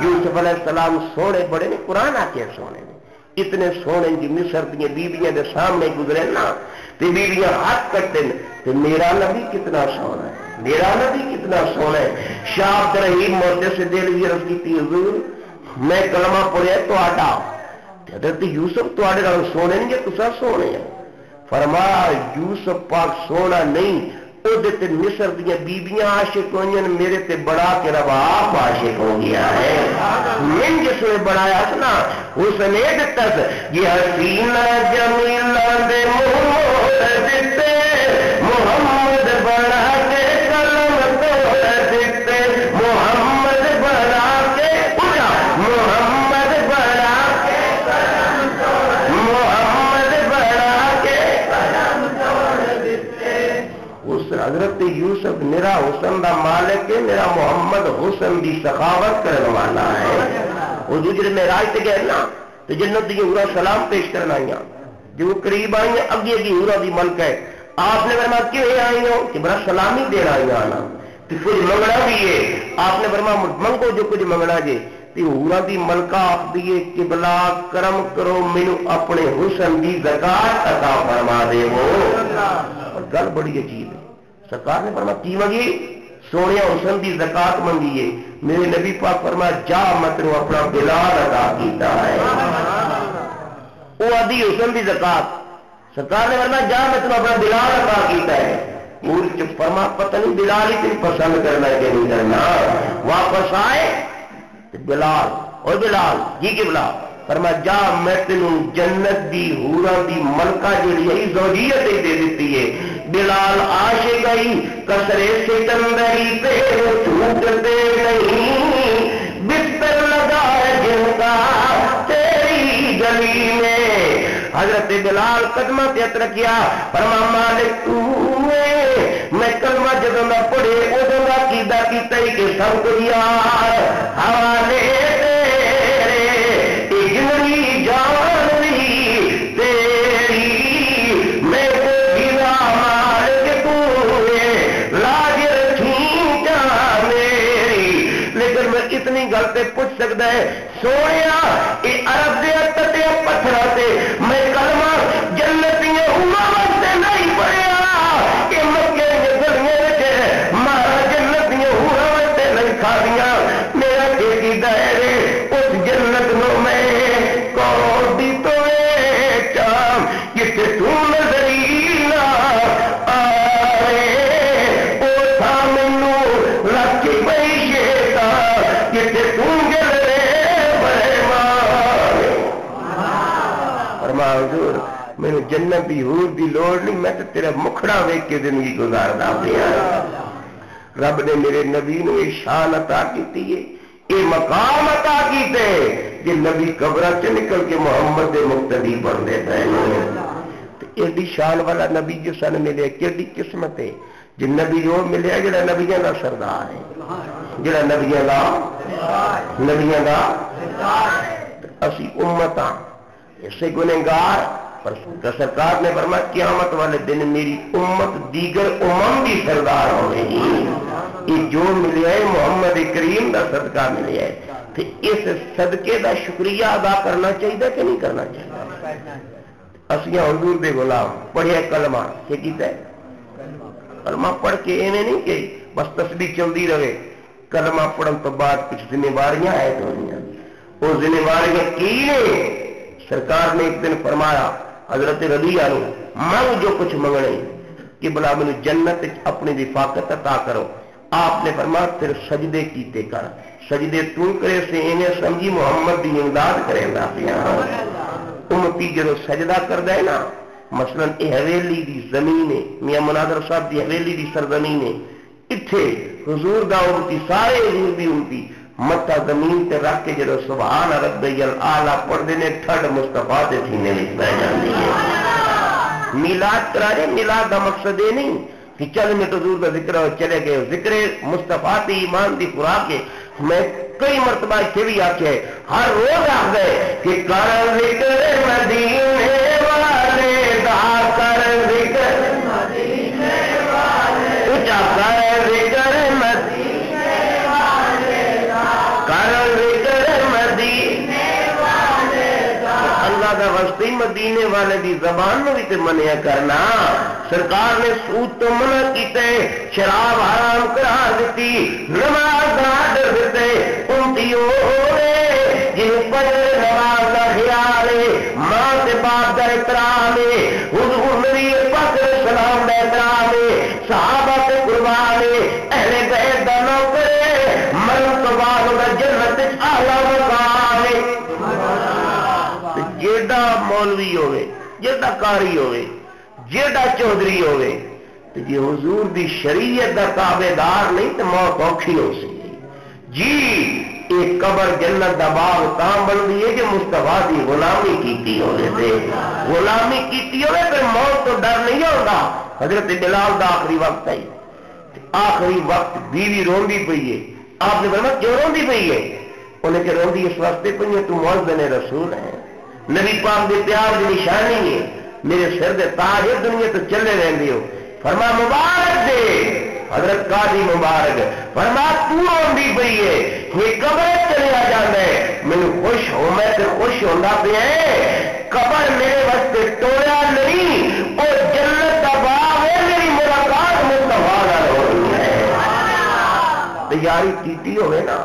یوسف علیہ السلام سونے بڑے نے، قرآن آکے سونے نے، اتنے سونے جی مصر دیا بیویاں دے سامنے گزرے نا تے بیویاں ہاتھ کٹے تے میرا نبی کتنا سونا ہے، میرا نبی کتنا سونا ہے۔ شاہ عبد الرحیم محدث سے دہلوی عرض کی حضور میں کلمہ پڑھیا تو آڈا حضرت یوسف تو آڈے نال سونے نہیں جے تسا سونے ہیں، فرمایا یوسف پاک سونا نہیں او دیتے مصر دیا بیبیاں عاشق ہوئیں، میرے تے بڑا کے رب آپ عاشق ہو گیا ہے۔ من جس نے بڑھایا نا اس نے دیتا یہ حسینہ جمیلہ دے محمد دیتے محمد بڑھا کے کلم توڑ دیتے محمد بڑھا کے محمد بڑھا کے محمد بڑھا کے اس حضرت یوسف میرا حسن دا مالک ہے، میرا محمد حسن دی سخاوت کرنے والا ہے۔ وہ دوسرے معراج تے گئے نا تو جنت دی حورا سلام پیش کرنا آئیاں، جو قریب آئی ہیں اگی اگی حورا دی ملک ہے، آپ نے فرمایا کیوں آئی ہو کہ بڑا سلامی دینا آئی آنا تو کچھ منگنا بھی ہے، آپ نے فرمایا منگو جو کچھ منگنا جے تے حورا دی ملکہ آخ دیے کہ بلا کرم کرو مینو اپنے حسن دی زکات عطا فرما دے ہو۔ اور گل بڑی عجیب ہے، سرکار نے فرمایا کی منگی؟ سونے حسن دی زکات منگیے، میرے نبی پاک فرمایا جا متنو اپنا بلال ادا کیتا ہے، وہ آدھی حسن دی زکات، سرکار نے فرمایا جا متنو اپنا بلال ادا کیتا ہے، مور چپ فرما پتہ نہیں بلال ہی تیری پسند کرنا ہے کہ نہیں کرنا، واپس آئے بلال اور بلال جی کے بلال فرمایا جا میں تینوں جنت دی حورا دی ملکہ جڑی ہے زوجیت دے دیتی ہے، بلال عاشق گئی کسرے سکندری پہ چھوٹتے نہیں، بستر لگا ہے جن کا تیری گلی میں، حضرت بلال قدمہ پہ اتر کیا فرما مالک تو میں کلمہ جدوں دا پڑھے ادوں دا کیدا کیتا ہی کہ سب کچھ یار حوالے تیرے اجنری جان بھی تیری میں گلا مالک تو لاج رکھی جا میری، لیکن میں اتنی گل تے پوچھ سکتا ہے سویا یہ عرب دے تٹے پتھر سے میں کلمہ جنتیاں ہوا واسطے نہیں پڑھیا کہ مکے دے گلیاں مارا جنتیاں ہوا واسطے نہیں کھا دیا، میرا کی دائرے اس جنت نو میں کو دی تو چام جتھے تو نظری نہ آئے او تھا مینو رکھی پئی شیتا جتھے تو گل مینوں جنت دی حور دی لوڑ نہیں، میں تے تیرا مکھڑا ویکھ کے زندگی گزاردا پیا۔ رب نے میرے نبی نو یہ شان عطا کیتی ہے، یہ مقام عطا کیتے کہ نبی قبراں چ نکل کے محمد دے مقتدی بنتے پے۔ ایڈی شان والا نبی جو سن ملے، کیڑی قسمت ہے جی نبی وہ ملیا جڑا نبیاں دا سردار ہے، جڑا نبیاں دا اسی امت ہاں ایسے گنہگار، پر سرکار نے فرمایا قیامت والے دن میری امت دیگر امم بھی سردار ہوے گی۔ یہ جو ملیا ہے محمد کریم دا صدقہ ملیا ہے، تو اس صدقے دا شکریہ ادا کرنا چاہیے کہ نہیں کرنا چاہیے؟ اسیاں حضور دے غلام پڑھیا کلمہ کہ کیتا ہے؟ کلمہ پڑھ کے ایویں نہیں کہ بس تسبیح چلتی رہے، کلمہ پڑھن تو بعد کچھ ذمہ داریاں آئے تو وہ ذمہ داریاں کی نے؟ سرکار نے ایک دن فرمایا حضرت رضی عنہ منگ جو کچھ منگنے کہ بلا مینوں جنت اپنی رفاقت عطا کرو۔ آپ نے فرمایا پھر سجدے کیتے کر، سجدے تو کرے سے انہیں سمجھی محمد دی امداد کرے گا پیا۔ امتی جدو سجدہ کردا ہے نا، مثلا یہ حویلی دی زمین ہے، میاں مناظر صاحب دی حویلی دی سرزمین ہے، اتھے حضور دا امتی سارے حضور دی امتی متھا زمین تے رکھ کے جدو سبحان ربی الاعلی پڑھدے نے ٹھڈ مصطفیٰ دے سینے وچ پے جاندی ہے۔ میلاد کرا رہے، میلاد دا مقصد یہ نہیں کہ چل منٹ حضور کا ذکر ہو چلے گئے، ذکر مصطفیٰ دی ایمان دی خوراک ہے۔ میں کئی مرتبہ اتنے بھی آخیا ہے، ہر روز آخ گئے کہ کر ذکر مدینے والے دا، کر ذکر مدینے والے اچھا، کر ذکر مدینے والے دا، کر ذکر مدینے والے دا۔ اللہ دا واسطے مدینے والے دی زبان میں بھی تے منیا کرنا۔ سرکار نے سود تو منع کیتے، شراب حرام کرا دیتی، نماز آڈر دیتے، امتیوں جن پر نماز کا خیال ہے، ماں سے باپ کا احترام ہے، حضور نبی پاک علیہ السلام کا احترام ہے، صحابہ سے قربان ہے، اہل بیت دا نوکر ہے، مرن تو بعد دا جنت اعلی مقام ہے۔ جیڑا مولوی ہوئے، جیڑا قاری ہوئے، جیڑا چودھری ہوئے، تو جی حضور دی شریعت دا تابع دار نہیں تو موت اوکھی ہو سکتی جی۔ ایک قبر جنت دا باغ تاں بنتی ہے کہ مصطفیٰ دی غلامی کیتی ہوئے تھے، غلامی کیتی ہوئے پھر موت تو ڈر نہیں ہوتا۔ حضرت بلال دا آخری وقت آئی، آخری وقت بیوی روندی پئی ہے، آپ نے فرمایا کیوں روندی پئی ہے؟ انہیں کہ روندی اس واسطے پئی ہے تو مؤذن رسول ہے، نبی پاک دے پیار دی نشانی ہے، میرے سر دے تاج ہے، دنیا تو چلے رہندے ہو۔ فرما مبارک دے حضرت قاضی مبارک، فرما تو روندی پئی ہے، یہ قبر چلیا جانا ہے، مینوں خوش ہو، میں تے خوش ہوندا پیا ہے۔ قبر میرے واسطے ٹویا نہیں، اور جنت دا باغ ہے، میری ملاقات مصطفیٰ نال ہونی ہے۔ تیاری کیتی ہوئے نا،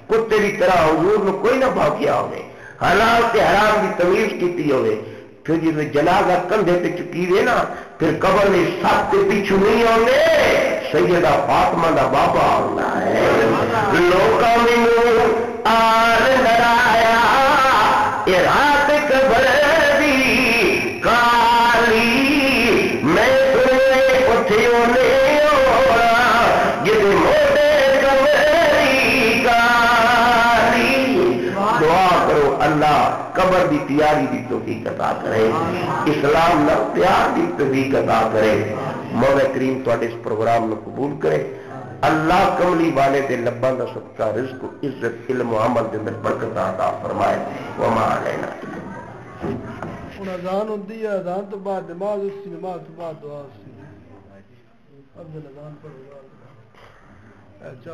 کتے کی طرح حضور نو کوئی نہ بھاگیا ہوئے، حلال تے حرام کی تمیز کیتی ہوئے، پھر جب جنازہ کندھے تے چکی ہوئے نا، پھر قبر میں سب کے پیچھو نہیں آنے، سیدہ فاطمہ دا بابا آنا ہے۔ لوکاں مینوں آل ڈرایا، اے رات قبر دی کالی، میں سنے اٹھیوں نے اوڑا، جدے موٹے قبری کالی۔ دعا کرو اللہ قبر دی تیاری دی توفیق عطا کرے، اسلام نہ پیار دی توفیق عطا کرے۔ مولا کریم تواڈے اس پروگرام نو قبول کرے، اللہ کملی والے دے لباں دا صدقہ رزق و عزت علم و عمل دے اندر برکت عطا فرمائے۔ وما علینا ہن اذان ہوندی ہے، اذان تو بعد نماز، اس نماز تو بعد دعا سی۔ اب اذان پڑھو اچھا